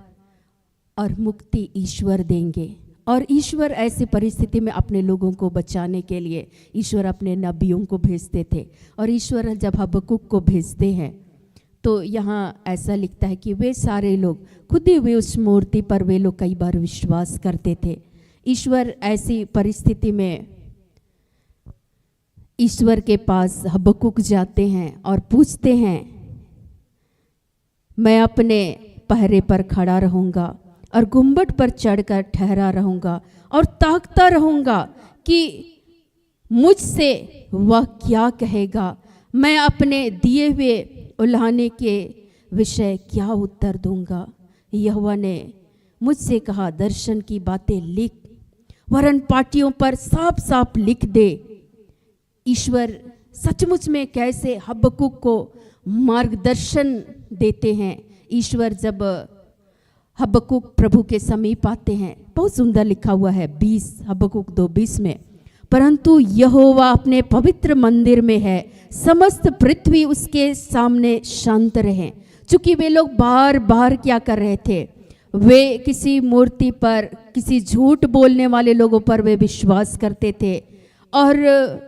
और मुक्ति ईश्वर देंगे। और ईश्वर ऐसी परिस्थिति में अपने लोगों को बचाने के लिए ईश्वर अपने नबियों को भेजते थे। और ईश्वर जब हबक्कुक को भेजते हैं तो यहाँ ऐसा लिखता है कि वे सारे लोग खुद ही वे उस मूर्ति पर वे लोग कई बार विश्वास करते थे। ईश्वर ऐसी परिस्थिति में ईश्वर के पास हबक्कुक जाते हैं और पूछते हैं, मैं अपने पहरे पर खड़ा रहूँगा और गुम्बद पर चढ़कर ठहरा रहूँगा और ताकता रहूँगा कि मुझसे वह क्या कहेगा, मैं अपने दिए हुए उल्हाने के विषय क्या उत्तर दूंगा। यहोवा ने मुझसे कहा, दर्शन की बातें लिख, वरन पाटियों पर साफ साफ लिख दे। ईश्वर सचमुच में कैसे हबक्कुक को मार्गदर्शन देते हैं। ईश्वर जब हबक्कुक प्रभु के समीप आते हैं, बहुत सुंदर लिखा हुआ है 20 हबक्कुक 2:20 में, परंतु यहोवा अपने पवित्र मंदिर में है, समस्त पृथ्वी उसके सामने शांत रहे। चूंकि वे लोग बार बार क्या कर रहे थे, वे किसी मूर्ति पर, किसी झूठ बोलने वाले लोगों पर वे विश्वास करते थे। और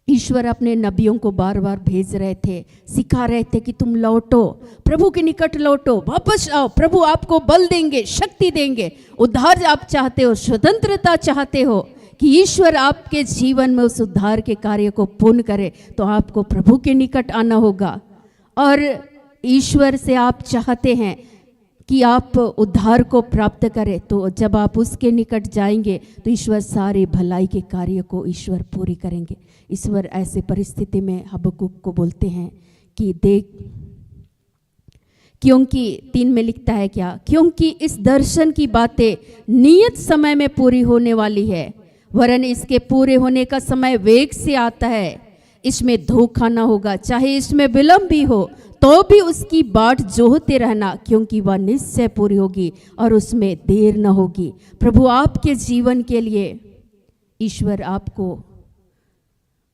ईश्वर अपने नबियों को बार बार भेज रहे थे, सिखा रहे थे कि तुम लौटो, प्रभु के निकट लौटो, वापस आओ, प्रभु आपको बल देंगे, शक्ति देंगे। उद्धार आप चाहते हो, स्वतंत्रता चाहते हो कि ईश्वर आपके जीवन में उस उद्धार के कार्य को पूर्ण करे, तो आपको प्रभु के निकट आना होगा। और ईश्वर से आप चाहते हैं कि आप उद्धार को प्राप्त करें, तो जब आप उसके निकट जाएंगे तो ईश्वर सारे भलाई के कार्य को ईश्वर पूरी करेंगे। ईश्वर ऐसे परिस्थिति में हबक्कुक को बोलते हैं कि देख, क्योंकि 3 में लिखता है क्या, क्योंकि इस दर्शन की बातें नियत समय में पूरी होने वाली है, वरन इसके पूरे होने का समय वेग से आता है। इसमें धोखा ना होगा, चाहे इसमें विलंब भी हो तो भी उसकी बाट जोहते रहना, क्योंकि वह निश्चय पूरी होगी और उसमें देर न होगी। प्रभु आपके जीवन के लिए ईश्वर आपको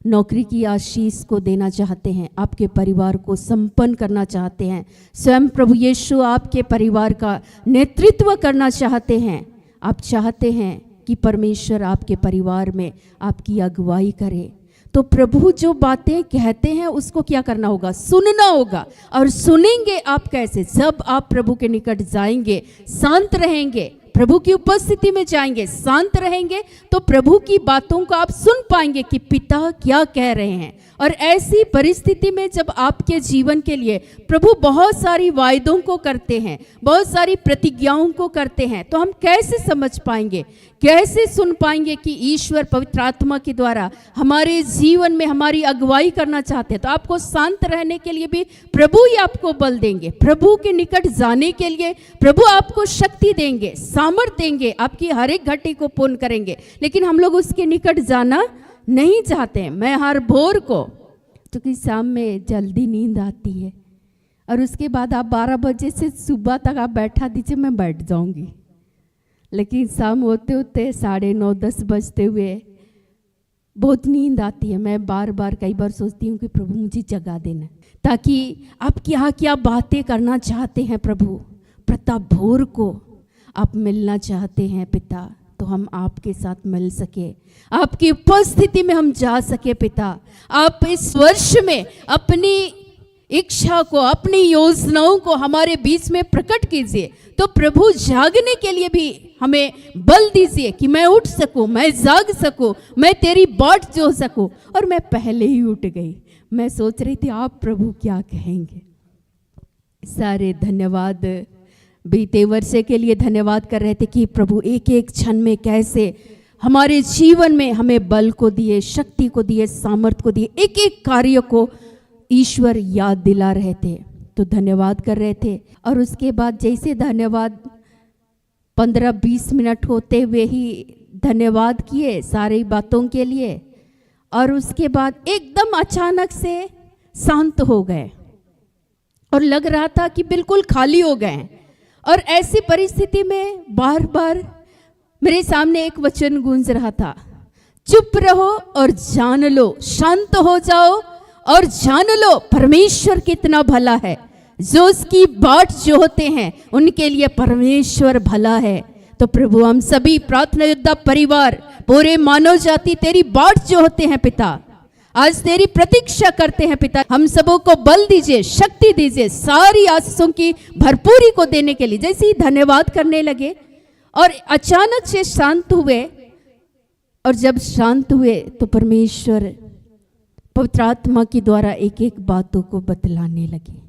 नौकरी की आशीष को देना चाहते हैं, आपके परिवार को संपन्न करना चाहते हैं। स्वयं प्रभु यीशु आपके परिवार का नेतृत्व करना चाहते हैं। आप चाहते हैं कि परमेश्वर आपके परिवार में आपकी अगुवाई करे, तो प्रभु जो बातें कहते हैं उसको क्या करना होगा, सुनना होगा। और सुनेंगे आप कैसे, जब आप प्रभु के निकट जाएंगे, शांत रहेंगे, प्रभु की उपस्थिति में जाएंगे, शांत रहेंगे, तो प्रभु की बातों को आप सुन पाएंगे कि पिता क्या कह रहे हैं। और ऐसी परिस्थिति में जब आपके जीवन के लिए प्रभु बहुत सारी वायदों को करते हैं, बहुत सारी प्रतिज्ञाओं को करते हैं, तो हम कैसे समझ पाएंगे, कैसे सुन पाएंगे कि ईश्वर पवित्र आत्मा के द्वारा हमारे जीवन में हमारी अगुवाई करना चाहते हैं। तो आपको शांत रहने के लिए भी प्रभु ही आपको बल देंगे, प्रभु के निकट जाने के लिए प्रभु आपको शक्ति देंगे, सामर्थ देंगे, आपकी हर एक घटी को पूर्ण करेंगे। लेकिन हम लोग उसके निकट जाना नहीं चाहते। मैं हर भोर को, क्योंकि शाम में जल्दी नींद आती है और उसके बाद आप 12 बजे से सुबह तक आप बैठा दीजिए, मैं बैठ जाऊंगी। लेकिन शाम होते होते 9:30 10 बजते हुए बहुत नींद आती है। मैं बार बार कई बार सोचती हूँ कि प्रभु मुझे जगा देना, ताकि आप क्या क्या बातें करना चाहते हैं प्रभु, प्रताप भोर को आप मिलना चाहते हैं पिता, तो हम आपके साथ मिल सके, आपकी उपस्थिति में हम जा सके पिता। आप इस वर्ष में अपनी इच्छा को, अपनी योजनाओं को हमारे बीच में प्रकट कीजिए। तो प्रभु जागने के लिए भी हमें बल दीजिए कि मैं उठ सकूं, मैं जाग सकूं, मैं तेरी बाट जो सकूं। और मैं पहले ही उठ गई, मैं सोच रही थी आप प्रभु क्या कहेंगे। सारे धन्यवाद बीते वर्षे के लिए धन्यवाद कर रहे थे कि प्रभु एक एक क्षण में कैसे हमारे जीवन में हमें बल को दिए, शक्ति को दिए, सामर्थ को दिए, एक एक कार्य को ईश्वर याद दिला रहे थे, तो धन्यवाद कर रहे थे। और उसके बाद जैसे धन्यवाद 15-20 मिनट होते हुए ही धन्यवाद किए सारी बातों के लिए, और उसके बाद एकदम अचानक से शांत हो गए और लग रहा था कि बिल्कुल खाली हो गए। और ऐसी परिस्थिति में बार बार मेरे सामने एक वचन गूंज रहा था, चुप रहो और जान लो, शांत हो जाओ और जान लो परमेश्वर कितना भला है। जो उसकी बाट जो होते हैं उनके लिए परमेश्वर भला है। तो प्रभु हम सभी प्रार्थना योद्धा परिवार, पूरे मानव जाति तेरी बाट जो होते हैं पिता, आज तेरी प्रतीक्षा करते हैं पिता। हम सबों को बल दीजिए, शक्ति दीजिए, सारी आशीषों की भरपूरी को देने के लिए। जैसे ही धन्यवाद करने लगे और अचानक से शांत हुए, और जब शांत हुए तो परमेश्वर पवित्र आत्मा के द्वारा एक एक बातों को बतलाने लगे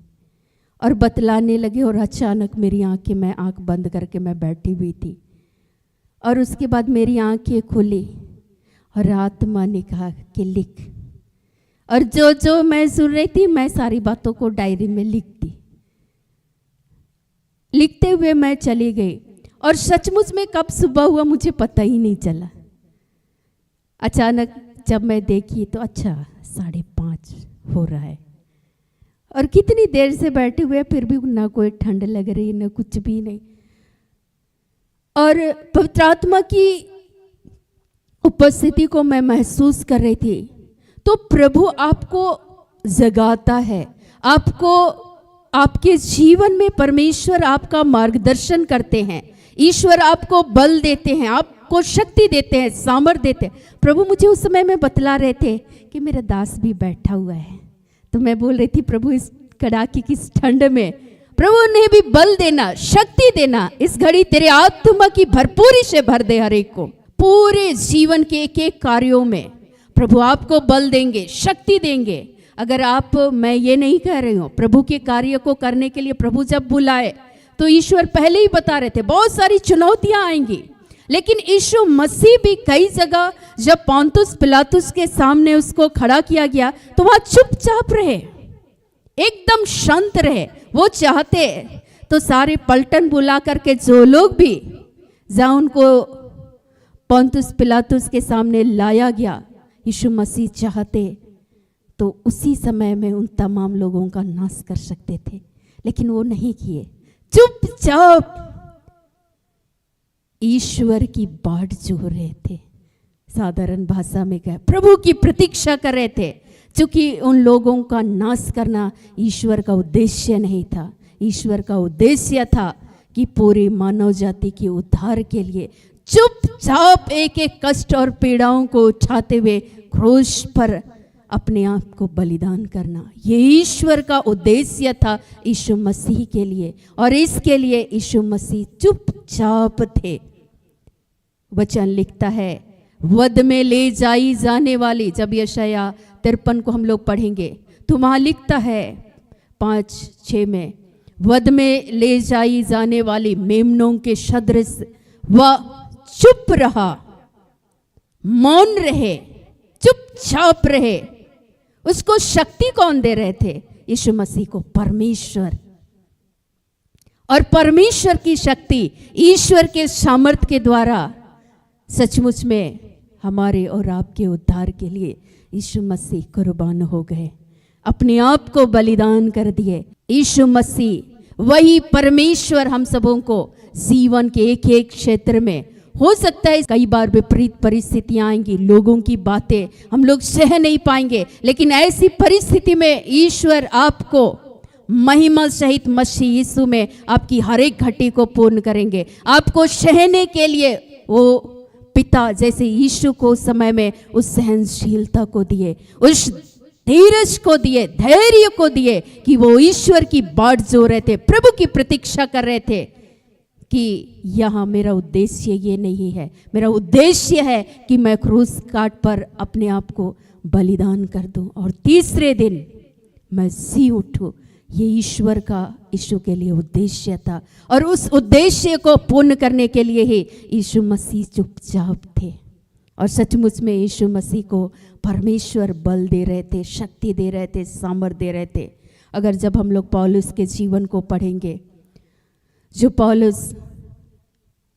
और बतलाने लगे। और अचानक मेरी आंखें, मैं आंख बंद करके मैं बैठी हुई थी, और उसके बाद मेरी आंखें खुली और आत्मा ने कहा कि लिख। और जो जो मैं सुन रही थी मैं सारी बातों को डायरी में लिखती, लिखते हुए मैं चली गई। और सचमुच में कब सुबह हुआ मुझे पता ही नहीं चला। अचानक जब मैं देखी तो अच्छा 5:30 हो रहा है, और कितनी देर से बैठे हुए फिर भी ना कोई ठंड लग रही, ना कुछ भी नहीं। और पवित्र आत्मा की उपस्थिति को मैं महसूस कर रही थी। तो प्रभु आपको जगाता है, आपको, आपके जीवन में परमेश्वर आपका मार्गदर्शन करते हैं, ईश्वर आपको बल देते हैं, आपको शक्ति देते हैं, सामर्थ देते हैं। प्रभु मुझे उस समय में बतला रहे थे कि मेरा दास भी बैठा हुआ है। तो मैं बोल रही थी प्रभु इस कड़ाके की ठंड में प्रभु उन्हें भी बल देना, शक्ति देना। इस घड़ी तेरे आत्मा की भरपूरी से भर दे हर एक को, पूरे जीवन के एक एक कार्यों में प्रभु आपको बल देंगे, शक्ति देंगे। अगर आप, मैं ये नहीं कह रही हूँ, प्रभु के कार्य को करने के लिए प्रभु जब बुलाए तो ईश्वर पहले ही बता रहे थे बहुत सारी चुनौतियां आएंगी। लेकिन यीशु मसीह भी कई जगह जब पोंतुस पिलातुस के सामने उसको खड़ा किया गया तो वहां चुपचाप रहे, एकदम शांत रहे। वो चाहते तो सारे पलटन बुला करके जो लोग भी जहाँ उनको पोंतुस पिलातुस के सामने लाया गया, यीशु मसीह चाहते तो उसी समय में उन तमाम लोगों का नाश कर सकते थे, लेकिन वो नहीं किए। चुपचाप ईश्वर की बाट जो रहे थे, साधारण भाषा में कहे प्रभु की प्रतीक्षा कर रहे थे, क्योंकि उन लोगों का नाश करना ईश्वर का उद्देश्य नहीं था। ईश्वर का उद्देश्य था कि पूरी मानव जाति के उद्धार के लिए चुपचाप एक एक कष्ट और पीड़ाओं को उठाते हुए क्रूस पर अपने आप को बलिदान करना, ये ईश्वर का उद्देश्य था यीशु मसीह के लिए। और इसके लिए यीशु मसीह चुपचाप थे। वचन लिखता है वध में ले जाई जाने वाली, जब यशाया 53 को हम लोग पढ़ेंगे तो वहां लिखता है 5-6 में, वध में ले जाई जाने वाली मेमनों के सदृश वह चुप रहा, मौन रहे, चुपचाप रहे। उसको शक्ति कौन दे रहे थे? यीशु मसीह को, परमेश्वर। और परमेश्वर की शक्ति, ईश्वर के सामर्थ्य के द्वारा सचमुच में हमारे और आपके उद्धार के लिए यीशु मसीह कुर्बान हो गए, अपने आप को बलिदान कर दिए। यीशु मसीह वही परमेश्वर हम सबों को जीवन के एक एक क्षेत्र में, हो सकता है कई बार विपरीत परिस्थितियां आएंगी, लोगों की बातें हम लोग सह नहीं पाएंगे, लेकिन ऐसी परिस्थिति में ईश्वर आपको महिमा सहित मसीह यीशु में आपकी हर एक घटी को पूर्ण करेंगे। आपको सहने के लिए वो पिता जैसे यीशु को उस समय में उस सहनशीलता को दिए, उस धीरज को दिए, धैर्य को दिए कि वो ईश्वर की बाट जो रहे थे, प्रभु की प्रतीक्षा कर रहे थे कि यहाँ मेरा उद्देश्य ये नहीं है, मेरा उद्देश्य है कि मैं क्रूस काट पर अपने आप को बलिदान कर दूं और तीसरे दिन मैं जी उठूं। ये ईश्वर का यीशु के लिए उद्देश्य था और उस उद्देश्य को पूर्ण करने के लिए ही यीशु मसीह चुपचाप थे। और सचमुच में यीशु मसीह को परमेश्वर बल दे रहे थे, शक्ति दे रहे थे, सामर्थ्य दे रहे थे। अगर जब हम लोग पौलुस के जीवन को पढ़ेंगे, जो पौलुस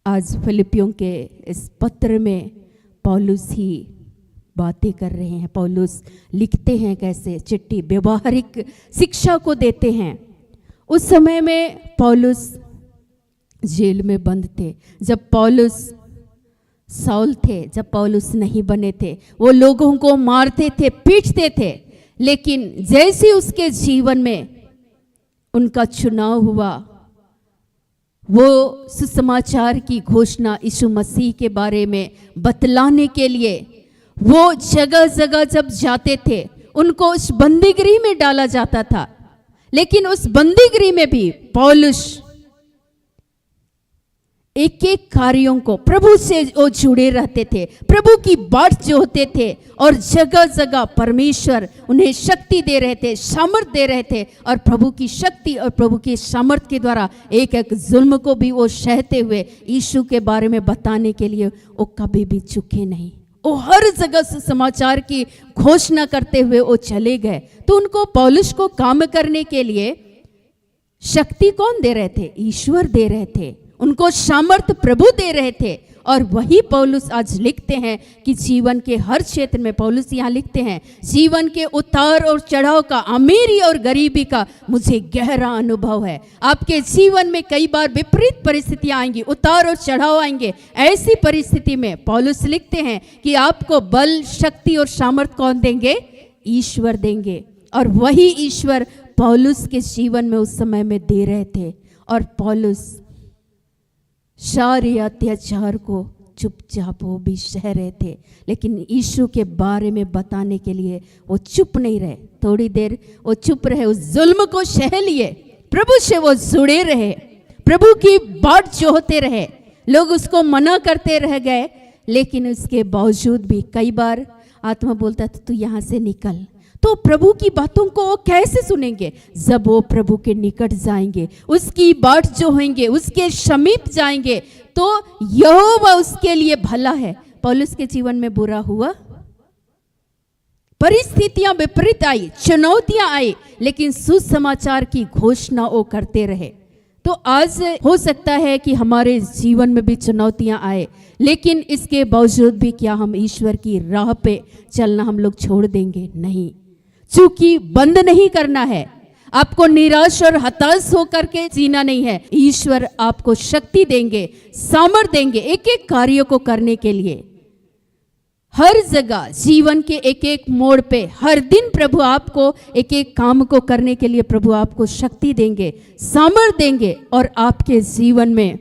आज फिलिपियों के इस पत्र में पौलुस ही बातें कर रहे हैं, पौलुस लिखते हैं कैसे, चिट्ठी व्यवहारिक शिक्षा को देते हैं। उस समय में पौलुस जेल में बंद थे, जब पौलुस साउल थे, जब पौलुस नहीं बने थे, वो लोगों को मारते थे, पीटते थे, लेकिन जैसे उसके जीवन में उनका चुनाव हुआ, वो सुसमाचार की घोषणा यीशु मसीह के बारे में बतलाने के लिए वो जगह जगह जब जाते थे, उनको उस बंदीगृह में डाला जाता था, लेकिन उस बंदीगृह में भी पौलुस एक एक कार्यों को प्रभु से वो जुड़े रहते थे, प्रभु की बाट जो होते थे, और जगह जगह परमेश्वर उन्हें शक्ति दे रहे थे, सामर्थ्य दे रहे थे, और प्रभु की शक्ति और प्रभु की सामर्थ्य के द्वारा एक एक जुल्म को भी वो सहते हुए यीशु के बारे में बताने के लिए वो कभी भी चुके नहीं। वो हर जगह से समाचार की घोषणा करते हुए वो चले गए। तो उनको पौलुस को काम करने के लिए शक्ति कौन दे रहे थे? ईश्वर दे रहे थे, उनको सामर्थ्य प्रभु दे रहे थे। और वही पौलुस आज लिखते हैं कि जीवन के हर क्षेत्र में, पौलुस यहाँ लिखते हैं, जीवन के उतार और चढ़ाव का, अमीरी और गरीबी का मुझे गहरा अनुभव है। आपके जीवन में कई बार विपरीत परिस्थितियां आएंगी, उतार और चढ़ाव आएंगे। ऐसी परिस्थिति में पौलुस लिखते हैं कि आपको बल, शक्ति और सामर्थ्य कौन देंगे? ईश्वर देंगे। और वही ईश्वर पौलुस के जीवन में उस समय में दे रहे थे। और पौलुस सारे अत्याचार को चुपचाप वो भी सह रहे थे, लेकिन यीशु के बारे में बताने के लिए वो चुप नहीं रहे। थोड़ी देर वो चुप रहे, उस जुल्म को सह लिए, प्रभु से वो जुड़े रहे, प्रभु की बाट जो होते रहे। लोग उसको मना करते रह गए, लेकिन उसके बावजूद भी कई बार आत्मा बोलता था तू यहाँ से निकल। तो प्रभु की बातों को वो कैसे सुनेंगे? जब वो प्रभु के निकट जाएंगे, उसकी बाट जो होंगे, उसके समीप जाएंगे, तो यहोवा उसके लिए भला है। पौलुस के जीवन में बुरा हुआ, परिस्थितियां विपरीत आई, चुनौतियां आई, लेकिन सुसमाचार की घोषणा वो करते रहे। तो आज हो सकता है कि हमारे जीवन में भी चुनौतियां आए, लेकिन इसके बावजूद भी क्या हम ईश्वर की राह पे चलना हम लोग छोड़ देंगे? नहीं, चूंकि बंद नहीं करना है, आपको निराश और हताश होकर के जीना नहीं है। ईश्वर आपको शक्ति देंगे, सामर्थ्य देंगे एक एक कार्य को करने के लिए। हर जगह जीवन के एक एक मोड़ पे हर दिन प्रभु आपको एक एक काम को करने के लिए प्रभु आपको शक्ति देंगे, सामर्थ्य देंगे। और आपके जीवन में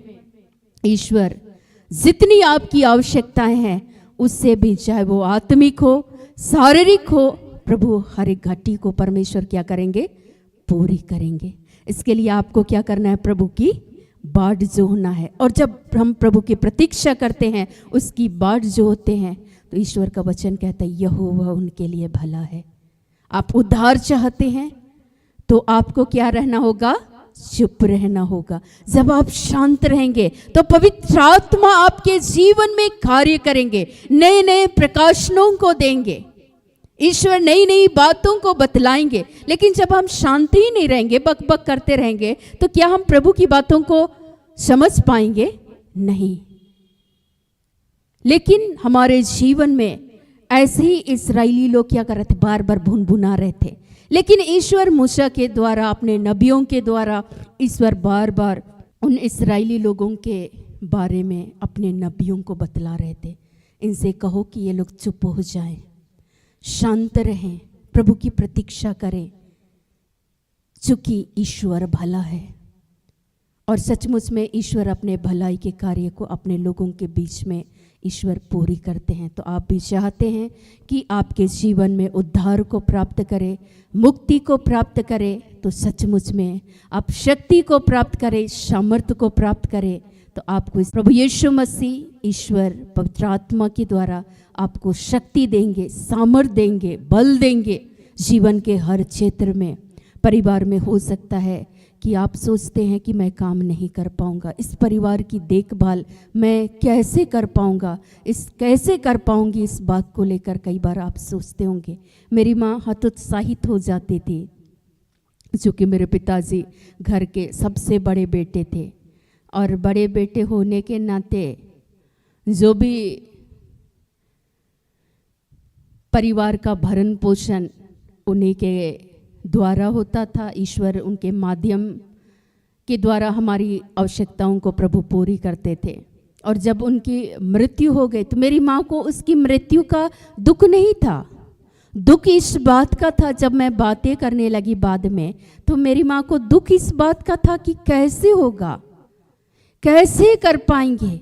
ईश्वर जितनी आपकी आवश्यकताएं हैं, उससे भी, चाहे वो आत्मिक हो, शारीरिक हो, प्रभु हर एक घटी को परमेश्वर क्या करेंगे? पूरी करेंगे। इसके लिए आपको क्या करना है? प्रभु की बाट जो होना है। और जब हम प्रभु की प्रतीक्षा करते हैं, उसकी बाट जो होते हैं, तो ईश्वर का वचन कहता है यहोवा उनके लिए भला है। आप उद्धार चाहते हैं तो आपको क्या रहना होगा? चुप रहना होगा। जब आप शांत रहेंगे तो पवित्र आत्मा आपके जीवन में कार्य करेंगे, नए नए प्रकाशनों को देंगे। ईश्वर नई नई बातों को बतलाएंगे, लेकिन जब हम शांति ही नहीं रहेंगे, बक बक करते रहेंगे, तो क्या हम प्रभु की बातों को समझ पाएंगे? नहीं। लेकिन हमारे जीवन में ऐसे ही इस्राएली लोग क्या कर रहे थे? बार बार भुनभुना रहे थे। लेकिन ईश्वर मूसा के द्वारा, अपने नबियों के द्वारा ईश्वर बार बार उन इस्राएली लोगों के बारे में अपने नबियों को बतला रहे थे। इनसे कहो कि ये लोग चुप हो जाएं, शांत रहें, प्रभु की प्रतीक्षा करें, चूंकि ईश्वर भला है। और सचमुच में ईश्वर अपने भलाई के कार्य को अपने लोगों के बीच में ईश्वर पूरी करते हैं। तो आप भी चाहते हैं कि आपके जीवन में उद्धार को प्राप्त करें, मुक्ति को प्राप्त करें, तो सचमुच में आप शक्ति को प्राप्त करें, सामर्थ्य को प्राप्त करें, तो आपको इस प्रभु यीशु मसीह ईश्वर पवित्र आत्मा के द्वारा आपको शक्ति देंगे, सामर्थ्य देंगे, बल देंगे। जीवन के हर क्षेत्र में, परिवार में हो सकता है कि आप सोचते हैं कि मैं काम नहीं कर पाऊंगा, इस परिवार की देखभाल मैं कैसे कर पाऊंगा, कैसे कर पाऊंगी, इस बात को लेकर कई बार आप सोचते होंगे। मेरी माँ हतोत्साहित हो जाती थी, चूँकि मेरे पिताजी घर के सबसे बड़े बेटे थे, और बड़े बेटे होने के नाते जो भी परिवार का भरण पोषण उन्हीं के द्वारा होता था। ईश्वर उनके माध्यम के द्वारा हमारी आवश्यकताओं को प्रभु पूरी करते थे। और जब उनकी मृत्यु हो गई तो मेरी माँ को उसकी मृत्यु का दुख नहीं था, दुख इस बात का था, जब मैं बातें करने लगी बाद में, तो मेरी माँ को दुख इस बात का था कि कैसे होगा, कैसे कर पाएंगे।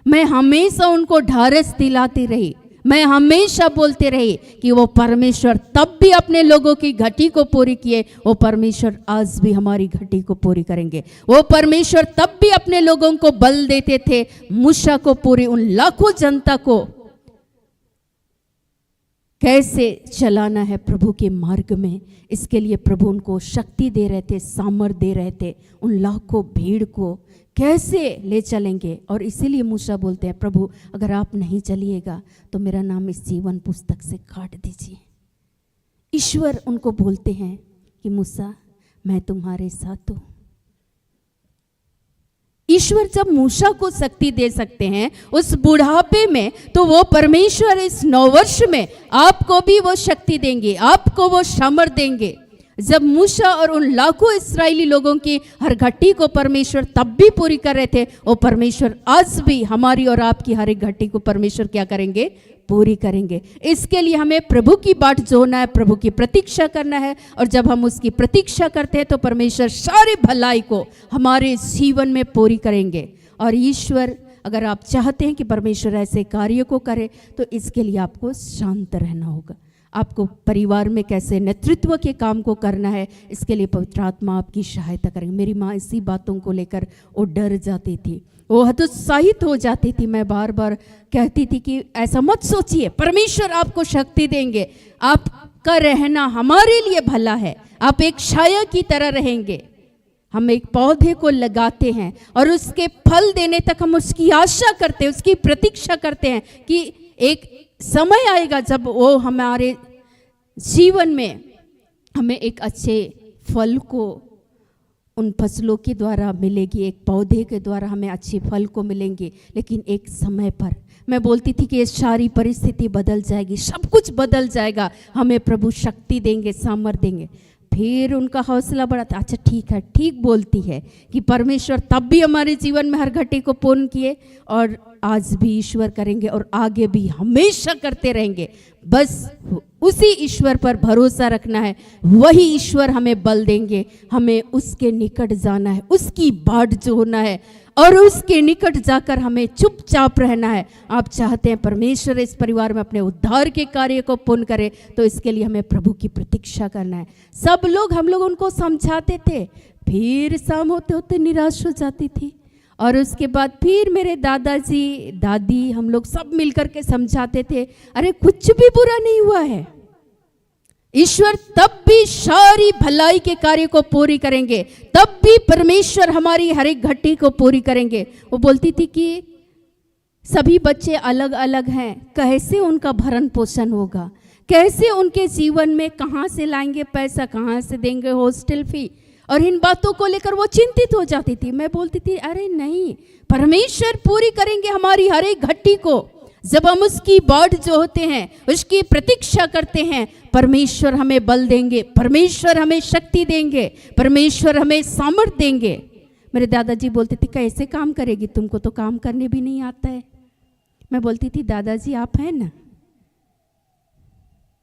मैं हमेशा उनको ढारस दिलाती रही, मैं हमेशा बोलते रही कि वो परमेश्वर तब भी अपने लोगों की घटी को पूरी किए, वो परमेश्वर आज भी हमारी घटी को पूरी करेंगे। वो परमेश्वर तब भी अपने लोगों को बल देते थे, मूसा को पूरी, उन लाखों जनता को कैसे चलाना है प्रभु के मार्ग में, इसके लिए प्रभु उनको शक्ति दे रहे थे, सामर्थ्य दे रहे थे। उन लाखों भीड़ को कैसे ले चलेंगे। और इसीलिए मूसा बोलते हैं, प्रभु अगर आप नहीं चलिएगा तो मेरा नाम इस जीवन पुस्तक से काट दीजिए। ईश्वर उनको बोलते हैं कि मूसा मैं तुम्हारे साथ हूं। ईश्वर जब मूसा को शक्ति दे सकते हैं उस बुढ़ापे में, तो वो परमेश्वर इस 9 वर्ष में आपको भी वो शक्ति देंगे, आपको वो सामर्थ्य देंगे। जब मूसा और उन लाखों इस्राएली लोगों की हर घटी को परमेश्वर तब भी पूरी कर रहे थे, वो परमेश्वर आज भी हमारी और आपकी हर एक घटी को परमेश्वर क्या करेंगे? पूरी करेंगे। इसके लिए हमें प्रभु की बाट जोड़ना है, प्रभु की प्रतीक्षा करना है। और जब हम उसकी प्रतीक्षा करते हैं तो परमेश्वर सारी भलाई को हमारे जीवन में पूरी करेंगे। और ईश्वर, अगर आप चाहते हैं कि परमेश्वर ऐसे कार्य को करे, तो इसके लिए आपको शांत रहना होगा। आपको परिवार में कैसे नेतृत्व के काम को करना है, इसके लिए पवित्र आत्मा आपकी सहायता करेंगे। मेरी माँ इसी बातों को लेकर वो डर जाती थी, वो हतोत्साहित हो जाती थी। मैं बार बार कहती थी कि ऐसा मत सोचिए, परमेश्वर आपको शक्ति देंगे, आपका रहना हमारे लिए भला है, आप एक छाया की तरह रहेंगे। हम एक पौधे को लगाते हैं और उसके फल देने तक हम उसकी आशा करते हैं, उसकी प्रतीक्षा करते हैं कि एक समय आएगा जब वो हमारे जीवन में हमें एक अच्छे फल को उन फसलों के द्वारा मिलेगी, एक पौधे के द्वारा हमें अच्छे फल को मिलेंगे। लेकिन एक समय पर मैं बोलती थी कि ये सारी परिस्थिति बदल जाएगी, सब कुछ बदल जाएगा, हमें प्रभु शक्ति देंगे, सामर्थ्य देंगे। फिर उनका हौसला बढ़ाता, अच्छा ठीक है, ठीक बोलती है कि परमेश्वर तब भी हमारे जीवन में हर घटी को पूर्ण किए, और आज भी ईश्वर करेंगे और आगे भी हमेशा करते रहेंगे। बस उसी ईश्वर पर भरोसा रखना है, वही ईश्वर हमें बल देंगे। हमें उसके निकट जाना है, उसकी बाट जोड़ना है और उसके निकट जाकर हमें चुपचाप रहना है। आप चाहते हैं परमेश्वर इस परिवार में अपने उद्धार के कार्य को पूर्ण करे, तो इसके लिए हमें प्रभु की प्रतीक्षा करना है। सब लोग, हम लोग उनको समझाते थे, फिर शाम होते होते निराश हो जाती थी। और उसके बाद फिर मेरे दादाजी, दादी, हम लोग सब मिलकर के समझाते थे, अरे कुछ भी बुरा नहीं हुआ है, ईश्वर तब भी सारी भलाई के कार्य को पूरी करेंगे, तब भी परमेश्वर हमारी हर एक घटी को पूरी करेंगे। वो बोलती थी कि सभी बच्चे अलग अलग हैं, कैसे उनका भरण पोषण होगा, कैसे उनके जीवन में कहाँ से लाएंगे पैसा, कहाँ से देंगे हॉस्टल फी, और इन बातों को लेकर वो चिंतित हो जाती थी। मैं बोलती थी अरे नहीं, परमेश्वर पूरी करेंगे हमारी हर एक घटी को। जब हम उसकी बाट जो होते हैं उसकी प्रतीक्षा करते हैं, परमेश्वर हमें बल देंगे, परमेश्वर हमें शक्ति देंगे, परमेश्वर हमें सामर्थ देंगे। मेरे दादाजी बोलते थे कैसे काम करेगी, तुमको तो काम करने भी नहीं आता है। मैं बोलती थी दादाजी आप हैं ना,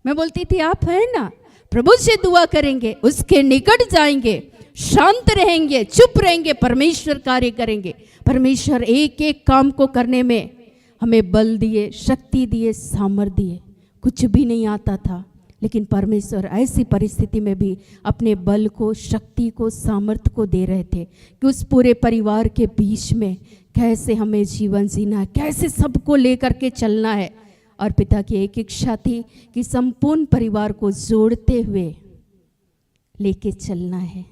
मैं बोलती थी आप हैं ना, प्रभु से दुआ करेंगे, उसके निकट जाएंगे, शांत रहेंगे, चुप रहेंगे, परमेश्वर कार्य करेंगे। परमेश्वर एक एक काम को करने में हमें बल दिए, शक्ति दिए, सामर्थ दिए। कुछ भी नहीं आता था, लेकिन परमेश्वर ऐसी परिस्थिति में भी अपने बल को, शक्ति को, सामर्थ को दे रहे थे कि उस पूरे परिवार के बीच में कैसे हमें जीवन जीना है, कैसे सबको लेकर के चलना है। और पिता की एक इच्छा थी कि संपूर्ण परिवार को जोड़ते हुए लेके चलना है,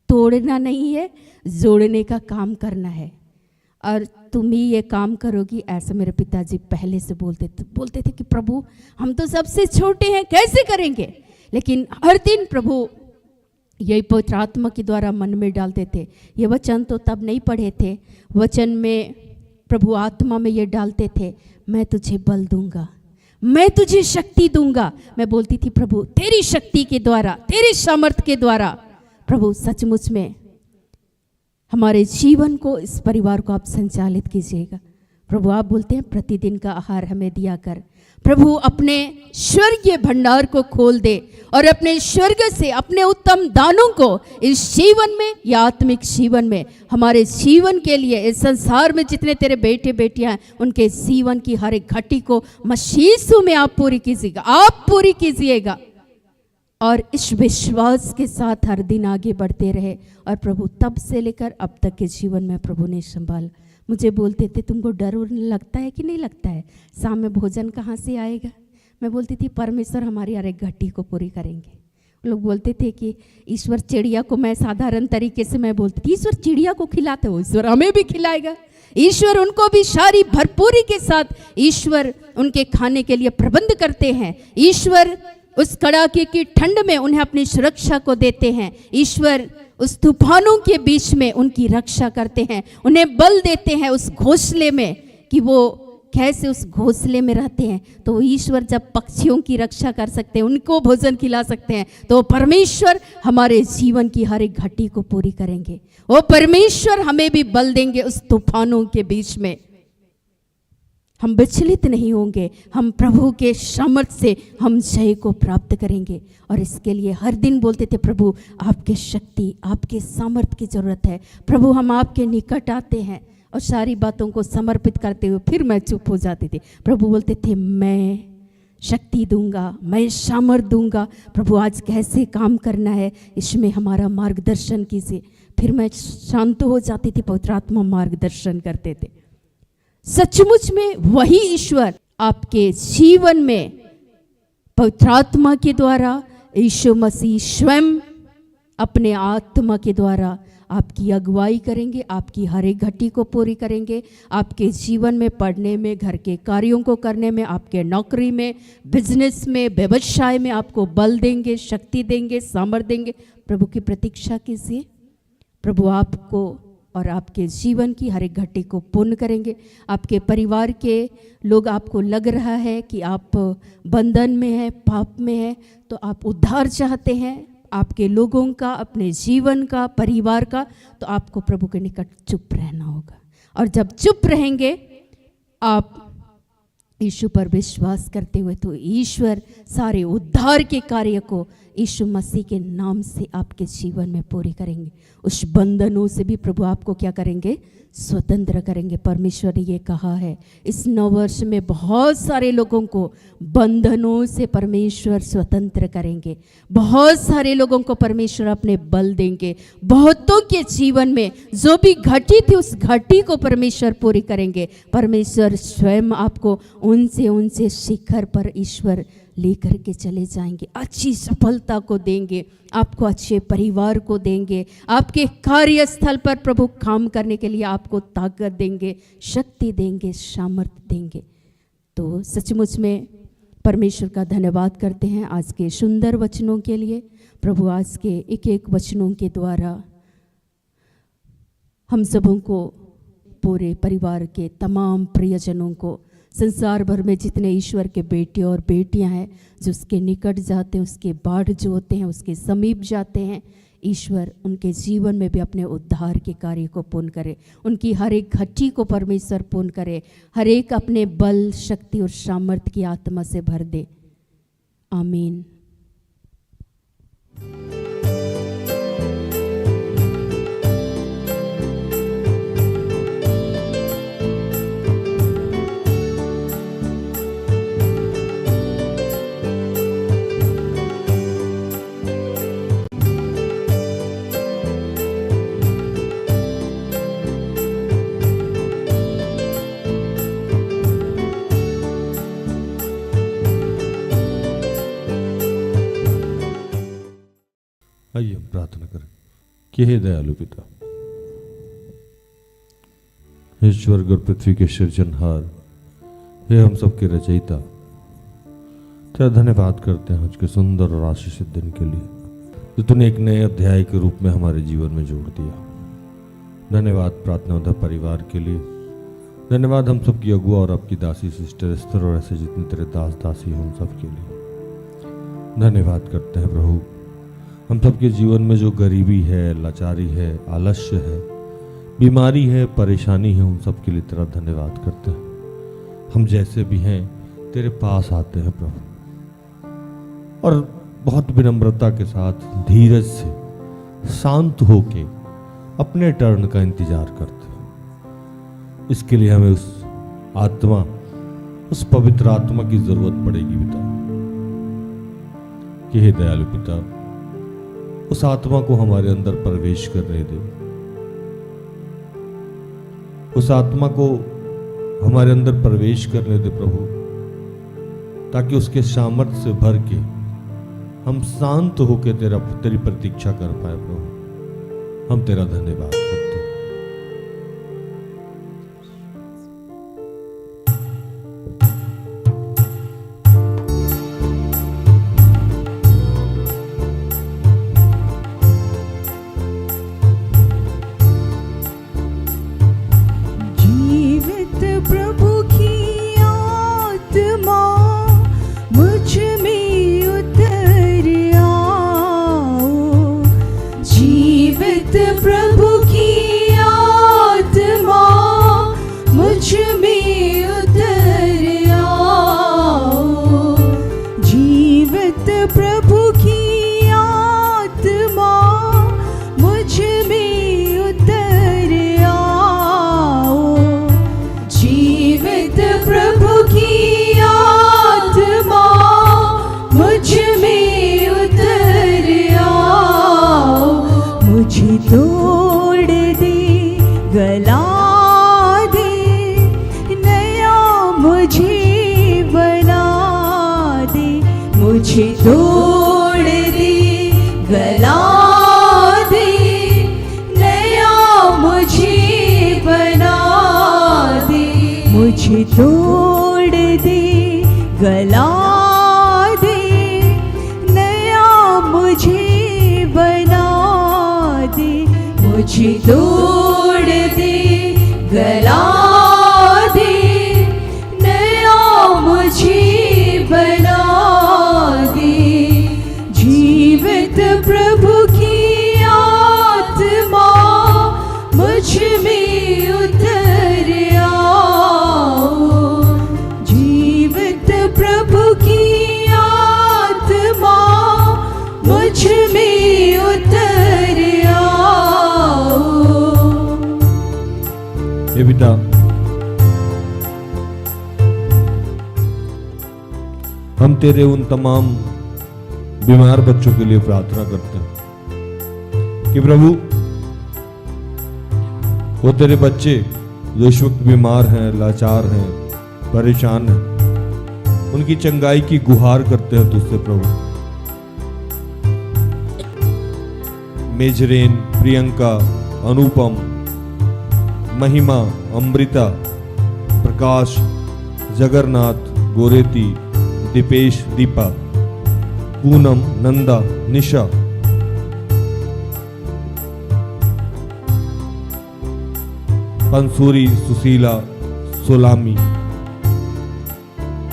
तोड़ना नहीं है, जोड़ने का काम करना है। और तुम ही ये काम करोगी, ऐसा मेरे पिताजी पहले से बोलते थे कि प्रभु हम तो सबसे छोटे हैं, कैसे करेंगे। लेकिन हर दिन प्रभु यही पवित्र आत्मा के द्वारा मन में डालते थे। ये वचन तो तब नहीं पढ़े थे, वचन में प्रभु आत्मा में ये डालते थे, मैं तुझे बल दूंगा, मैं तुझे शक्ति दूंगा। मैं बोलती थी प्रभु तेरी शक्ति के द्वारा, तेरे सामर्थ के द्वारा प्रभु सचमुच में हमारे जीवन को, इस परिवार को आप संचालित कीजिएगा। प्रभु आप बोलते हैं प्रतिदिन का आहार हमें दिया कर। प्रभु अपने स्वर्गीय भंडार को खोल दे और अपने स्वर्ग से अपने उत्तम दानों को इस जीवन में या आत्मिक जीवन में, हमारे जीवन के लिए, इस संसार में जितने तेरे बेटे बेटियां हैं उनके जीवन की हर एक घटी को मसीह में आप पूरी कीजिएगा, आप पूरी कीजिएगा। और इस विश्वास के साथ हर दिन आगे बढ़ते रहे। और प्रभु तब से लेकर अब तक के जीवन में प्रभु ने संभाला। मुझे बोलते थे तुमको डर लगता है कि नहीं लगता है, शाम में भोजन कहाँ से आएगा। मैं बोलती थी परमेश्वर हमारी हर एक घटी को पूरी करेंगे। लोग बोलते थे कि ईश्वर चिड़िया को, मैं साधारण तरीके से मैं बोलती थी ईश्वर चिड़िया को खिलाते हो, ईश्वर हमें भी खिलाएगा। ईश्वर उनको भी सारी भरपूरी के साथ ईश्वर उनके खाने के लिए प्रबंध करते हैं। ईश्वर उस कड़ाके की ठंड में उन्हें अपनी सुरक्षा को देते हैं। ईश्वर उस तूफानों के बीच में उनकी रक्षा करते हैं, उन्हें बल देते हैं उस घोंसले में कि वो कैसे उस घोंसले में रहते हैं। तो ईश्वर जब पक्षियों की रक्षा कर सकते हैं, उनको भोजन खिला सकते हैं, तो परमेश्वर हमारे जीवन की हर एक घटी को पूरी करेंगे। वो परमेश्वर हमें भी बल देंगे उस तूफानों के बीच में। हम विचलित नहीं होंगे, हम प्रभु के सामर्थ्य से हम जय को प्राप्त करेंगे। और इसके लिए हर दिन बोलते थे प्रभु आपके शक्ति, आपके सामर्थ्य की जरूरत है। प्रभु हम आपके निकट आते हैं। और सारी बातों को समर्पित करते हुए फिर मैं चुप हो जाती थी। प्रभु बोलते थे मैं शक्ति दूंगा, मैं सामर्थ दूंगा। प्रभु आज कैसे काम करना है इसमें हमारा मार्गदर्शन कीजिए। फिर मैं शांत हो जाती थी, पवित्र आत्मा मार्गदर्शन करते थे। सचमुच में वही ईश्वर आपके जीवन में पवित्र आत्मा के द्वारा, यीशु मसीह स्वयं अपने आत्मा के द्वारा आपकी अगुवाई करेंगे, आपकी हर एक घटी को पूरी करेंगे। आपके जीवन में, पढ़ने में, घर के कार्यों को करने में, आपके नौकरी में, बिजनेस में, व्यवसाय में आपको बल देंगे, शक्ति देंगे, सामर्थ्य देंगे। प्रभु की प्रतीक्षा कीजिए। प्रभु आपको और आपके जीवन की हर एक घटी को पूर्ण करेंगे। आपके परिवार के लोग, आपको लग रहा है कि आप बंधन में हैं, पाप में हैं, तो आप उद्धार चाहते हैं आपके लोगों का, अपने जीवन का, परिवार का, तो आपको प्रभु के निकट चुप रहना होगा। और जब चुप रहेंगे आप यीशु पर विश्वास करते हुए, तो ईश्वर सारे उद्धार के कार्य को यीशु मसीह के नाम से आपके जीवन में पूरी करेंगे। उस बंधनों से भी प्रभु आपको क्या करेंगे? स्वतंत्र करेंगे। परमेश्वर ने ये कहा है, इस नववर्ष में बहुत सारे लोगों को बंधनों से परमेश्वर स्वतंत्र करेंगे। बहुत सारे लोगों को परमेश्वर अपने बल देंगे। बहुतों के जीवन में जो भी घटी थी उस घटी को परमेश्वर पूरी करेंगे। परमेश्वर स्वयं आपको उनसे शिखर पर ईश्वर लेकर के चले जाएंगे। अच्छी सफलता को देंगे, आपको अच्छे परिवार को देंगे, आपके कार्यस्थल पर प्रभु काम करने के लिए आपको ताकत देंगे, शक्ति देंगे, सामर्थ्य देंगे। तो सचमुच में परमेश्वर का धन्यवाद करते हैं आज के सुंदर वचनों के लिए। प्रभु आज के एक एक वचनों के द्वारा हम सबों को, पूरे परिवार के तमाम प्रियजनों को, संसार भर में जितने ईश्वर के बेटे और बेटियां हैं जो उसके निकट जाते हैं, उसके बाढ़ जो होते हैं, उसके समीप जाते हैं, ईश्वर उनके जीवन में भी अपने उद्धार के कार्य को पूर्ण करे। उनकी हर एक घटी को परमेश्वर पूर्ण करे, हर एक अपने बल, शक्ति और सामर्थ्य की आत्मा से भर दे। आमीन। आइए हम प्रार्थना करें कि हे दयालु पिता, हे स्वर्ग और पृथ्वी के सृजनहार, हे हम सबके रचयिता, तेरा धन्यवाद करते हैं आज के सुंदर और आशीषित दिन के लिए जो तूने एक नए अध्याय के रूप में हमारे जीवन में जोड़ दिया। धन्यवाद प्रार्थना उधर परिवार के लिए, धन्यवाद हम सबकी अगुआ और आपकी दासी सिस्टर एस्थर और ऐसे जितने तेरे दास दासी हैं उन सब के लिए धन्यवाद करते हैं। प्रभु, हम सबके जीवन में जो गरीबी है, लाचारी है, आलस्य है, बीमारी है, परेशानी है, उन सब के लिए तेरा धन्यवाद करते हैं। हम जैसे भी हैं तेरे पास आते हैं प्रभु, और बहुत विनम्रता के साथ, धीरज से, शांत होके अपने टर्न का इंतजार करते हैं। इसके लिए हमें उस आत्मा, उस पवित्र आत्मा की जरूरत पड़ेगी पिता। कि हे दयालु पिता, उस आत्मा को हमारे अंदर प्रवेश करने दे, उस आत्मा को हमारे अंदर प्रवेश करने दे प्रभु, ताकि उसके सामर्थ्य से भर के हम शांत होकर तेरी प्रतीक्षा कर पाए प्रभु। हम तेरा धन्यवाद करते हैं। मुझे तोड़ दे, गला दे, नया मुझे बना दे। मुझे तोड़ दे, गला दे, नया मुझे बना दे। मुझे तोड़ दे, गला दे, नया मुझे बना दे। जीवित प्रभु की आत्मा मुझ में उतर आओ। जीवित प्रभु की आत्मा मुझ में उतर आओ। हे पिता, हम तेरे उन तमाम बीमार बच्चों के लिए प्रार्थना करते हैं कि प्रभु, वो तेरे बच्चे जो इस वक्त बीमार हैं, लाचार हैं, परेशान हैं, उनकी चंगाई की गुहार करते हैं तुझसे प्रभु। मेजरेन, प्रियंका, अनुपम, महिमा, अमृता, प्रकाश, जगन्नाथ, गोरेती, दीपेश, दीपा, पूनम, नंदा, निशा, पंसूरी, सुशीला, सोलामी।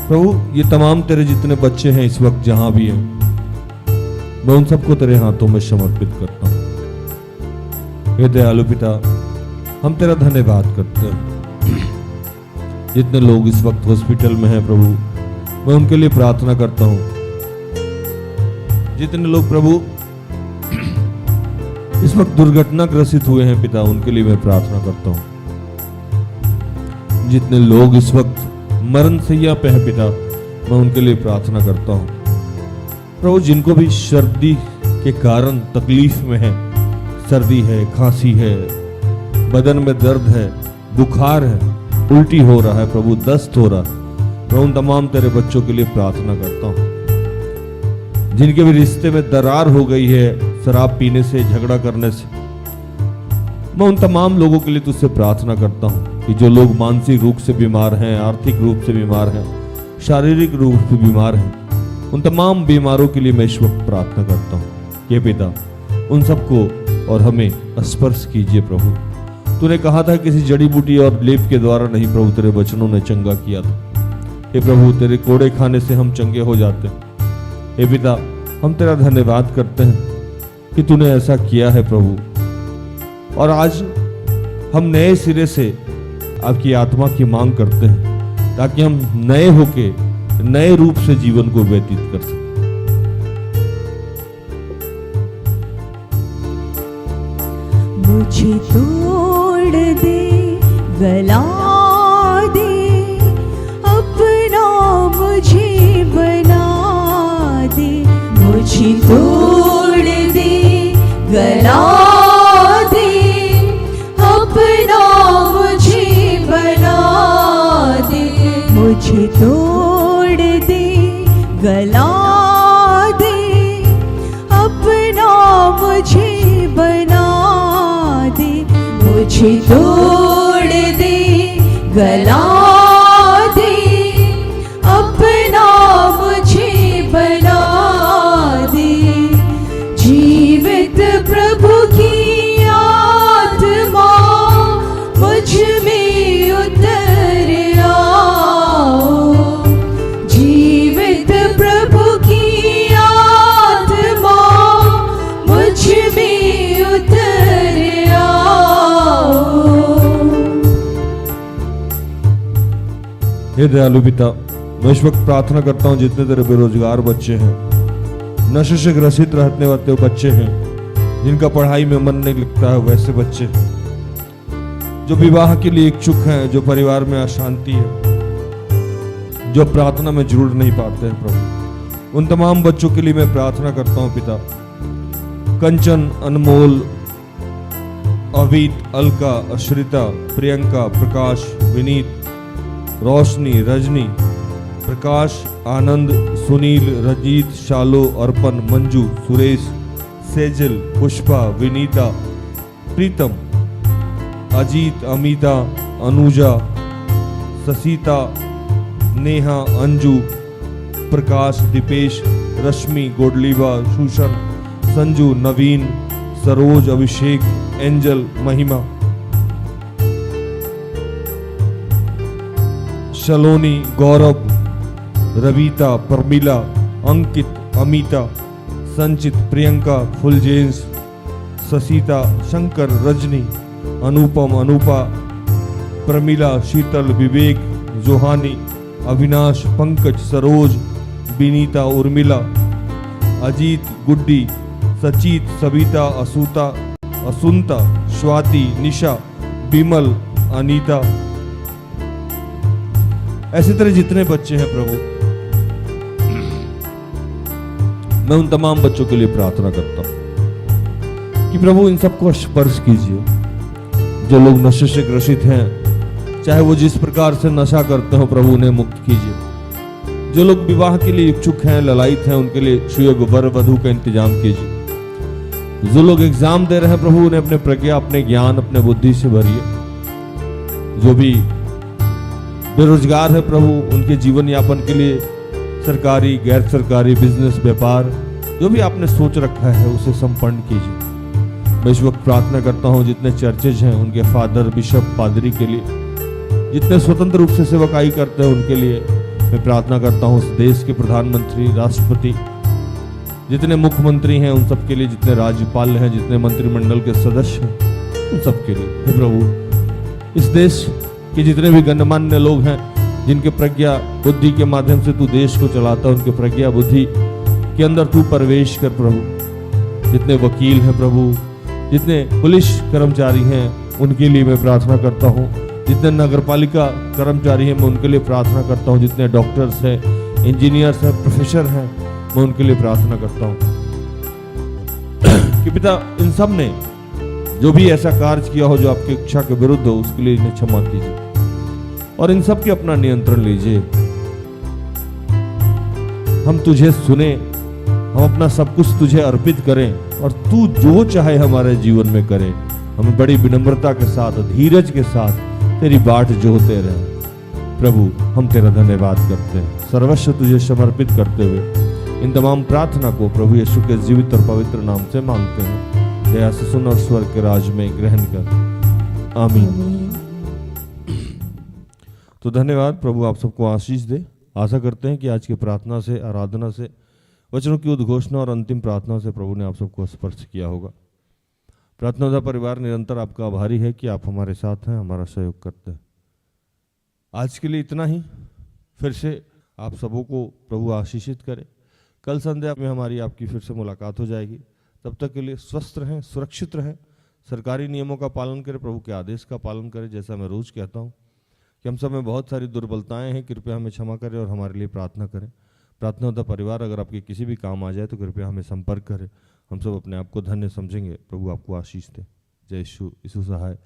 प्रभु ये तमाम तेरे जितने बच्चे हैं इस वक्त जहां भी हैं, मैं उन सबको तेरे हाथों में समर्पित करता हूं। हे दयालु पिता, हम तेरा धन्यवाद करते हैं। जितने लोग इस वक्त हॉस्पिटल में हैं प्रभु, मैं उनके लिए प्रार्थना करता हूं। जितने लोग प्रभु इस वक्त दुर्घटना ग्रसित हुए हैं पिता, उनके लिए मैं प्रार्थना करता हूं। जितने लोग इस वक्त मरण सैया पे हैं पिता, मैं उनके लिए प्रार्थना करता हूं। प्रभु जिनको भी सर्दी के कारण तकलीफ में है, सर्दी है, खांसी है, बदन में दर्द है, बुखार है, उल्टी हो रहा है प्रभु, दस्त हो रहा है, मैं उन तमाम तेरे बच्चों के लिए प्रार्थना करता हूं। जिनके भी रिश्ते में दरार हो गई है शराब पीने से, झगड़ा करने से, मैं उन तमाम लोगों के लिए तुझसे प्रार्थना करता हूं कि जो लोग मानसिक रूप से बीमार हैं, आर्थिक रूप से बीमार हैं, शारीरिक रूप से बीमार हैं, उन तमाम बीमारों के लिए मैं इस वक्त प्रार्थना करता हूं कि पिता उन सबको और हमें स्पर्श कीजिए प्रभु। तूने कहा था किसी जड़ी बूटी और लेप के द्वारा नहीं प्रभु, तेरे वचनों ने चंगा किया था। हे प्रभु तेरे कोड़े खाने से हम चंगे हो जाते हैं। हे पिता हम तेरा धन्यवाद करते हैं कि तूने ऐसा किया है प्रभु, और आज हम नए सिरे से आपकी आत्मा की मांग करते हैं ताकि हम नए होके नए रूप से जीवन को व्यतीत कर सकें। मुझे तोड़ दे, गला दे, अपना मुझे बना दे। मुझे तोड़ दे, गला दे, अपना मुझे बना दे। मुझे तोड़ दे, गला दे, अपना मुझे बना दे। मुझे तोड़ दे, गला दे, अपना मुझे बना दे। जीवित प्रभु की आत्मा मुझ में उतर आओ। जीवित प्रभु की आत्मा मुझ में उतर आओ। हे दयालु पिता, मैं इस वक्त प्रार्थना करता हूं जितने तेरे बेरोजगार बच्चे हैं, नशे से ग्रसित रहने वाले बच्चे हैं, जिनका पढ़ाई में मन नहीं लगता है, वैसे बच्चे जो विवाह के लिए इच्छुक हैं, जो परिवार में अशांति है, जो प्रार्थना में जुड़ नहीं पाते हैं प्रभु, उन तमाम बच्चों के लिए मैं प्रार्थना करता हूं पिता। कंचन, अनमोल, अवित, अलका, अश्रिता, प्रियंका, प्रकाश, विनीत, रोशनी, रजनी, प्रकाश, आनंद, सुनील, रजीत, शालो, अर्पण, मंजू, सुरेश, सेजल, पुष्पा, विनीता, प्रीतम, अजीत, अमिता, अनुजा, ससीता, नेहा, अंजू, प्रकाश, दीपेश, रश्मि, गोडलीबा, शूषण, संजू, नवीन, सरोज, अभिषेक, एंजल, महिमा, शलोनी, गौरव, रविता, परमिला, अंकित, अमिता, संचित, प्रियंका, फुलजेंस, ससीता, शंकर, रजनी, अनुपम, अनुपा, प्रमिला, शीतल, विवेक, जोहानी, अविनाश, पंकज, सरोज, विनीता, उर्मिला, अजीत, गुड्डी, सचित, सविता, असुता, असुंता, स्वाति, निशा, बिमल, अनीता, ऐसे तरह जितने बच्चे हैं प्रभु, मैं उन तमाम बच्चों के लिए प्रार्थना करता हूं कि प्रभु इन सबको स्पर्श कीजिए। जो लोग नशे से ग्रसित हैं, चाहे वो जिस प्रकार से नशा करते हो प्रभु, उन्हें मुक्त कीजिए। जो लोग विवाह के लिए इच्छुक हैं, ललायित हैं, उनके लिए सुयोग्य वर वधू का इंतजाम कीजिए। जो लोग एग्जाम दे रहे हैं प्रभु, उन्हें अपने प्रज्ञा, अपने ज्ञान, अपने बुद्धि से भरिए। जो भी बेरोजगार है प्रभु, उनके जीवन यापन के लिए सरकारी गैर सरकारी बिजनेस व्यापार जो भी आपने सोच रखा है उसे संपन्न कीजिए। मैं इस वक्त प्रार्थना करता हूँ जितने चर्चेज हैं उनके फादर बिशप पादरी के लिए, जितने स्वतंत्र रूप से सेवकाई करते हैं उनके लिए मैं प्रार्थना करता हूँ। उस देश के प्रधानमंत्री, राष्ट्रपति, जितने मुख्यमंत्री हैं उन सब के लिए, जितने राज्यपाल हैं, जितने मंत्रिमंडल के सदस्य हैं उन सब के लिए हे प्रभु, इस देश के जितने भी गणमान्य लोग हैं जिनके प्रज्ञा बुद्धि के माध्यम से तू देश को चलाता है, उनके प्रज्ञा बुद्धि के अंदर तू प्रवेश कर प्रभु। जितने वकील हैं प्रभु, जितने पुलिस कर्मचारी हैं उनके लिए मैं प्रार्थना करता हूँ। जितने नगरपालिका कर्मचारी हैं मैं उनके लिए प्रार्थना करता हूँ। जितने डॉक्टर्स हैं, इंजीनियर्स हैं, प्रोफेसर हैं, मैं उनके लिए प्रार्थना करता हूँ कि पिता इन सब ने जो भी ऐसा कार्य किया हो जो आपकी इच्छा के विरुद्ध हो उसके लिए इन्हें क्षमा कीजिए और इन सब के अपना नियंत्रण लीजिए। हम तुझे सुने, हम अपना सब कुछ तुझे अर्पित करें और तू जो चाहे हमारे जीवन में करे। हम बड़ी विनम्रता के साथ, धीरज के साथ तेरी बाट जोहते रहे। प्रभु हम तेरा धन्यवाद करते हैं, सर्वस्व तुझे समर्पित करते हुए इन तमाम प्रार्थना को प्रभु यीशु के जीवित और पवित्र नाम से मांगते हैं। दया से सुन और स्वर्ग के राज में ग्रहण कर, आमीन। तो धन्यवाद, प्रभु आप सबको आशीष दे। आशा करते हैं कि आज की प्रार्थना से, आराधना से, वचनों की उद्घोषणा और अंतिम प्रार्थना से प्रभु ने आप सबको स्पर्श किया होगा। प्रार्थना परिवार निरंतर आपका आभारी है कि आप हमारे साथ हैं, हमारा सहयोग करते हैं। आज के लिए इतना ही। फिर से आप सबों को प्रभु आशीषित करे। कल संध्या में हमारी आपकी फिर से मुलाकात हो जाएगी। तब तक के लिए स्वस्थ रहें, सुरक्षित रहें, सरकारी नियमों का पालन करें, प्रभु के आदेश का पालन करें। जैसा मैं रोज कहता हूँ कि हम सब में बहुत सारी दुर्बलताएं हैं, कृपया हमें क्षमा करें और हमारे लिए प्रार्थना करें। प्रार्थना होता परिवार अगर आपके किसी भी काम आ जाए तो कृपया हमें संपर्क करें। हम सब अपने आप को धन्य समझेंगे। प्रभु आपको आशीष दे। जय यीशु सहाय।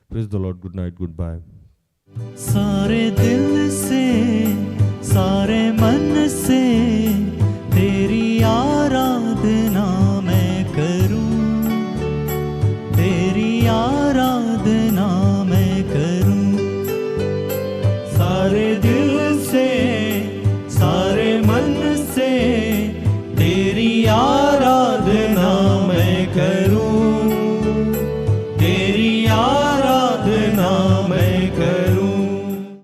Praise the lord. Good night, good bye. सारे दिल से, सारे मन से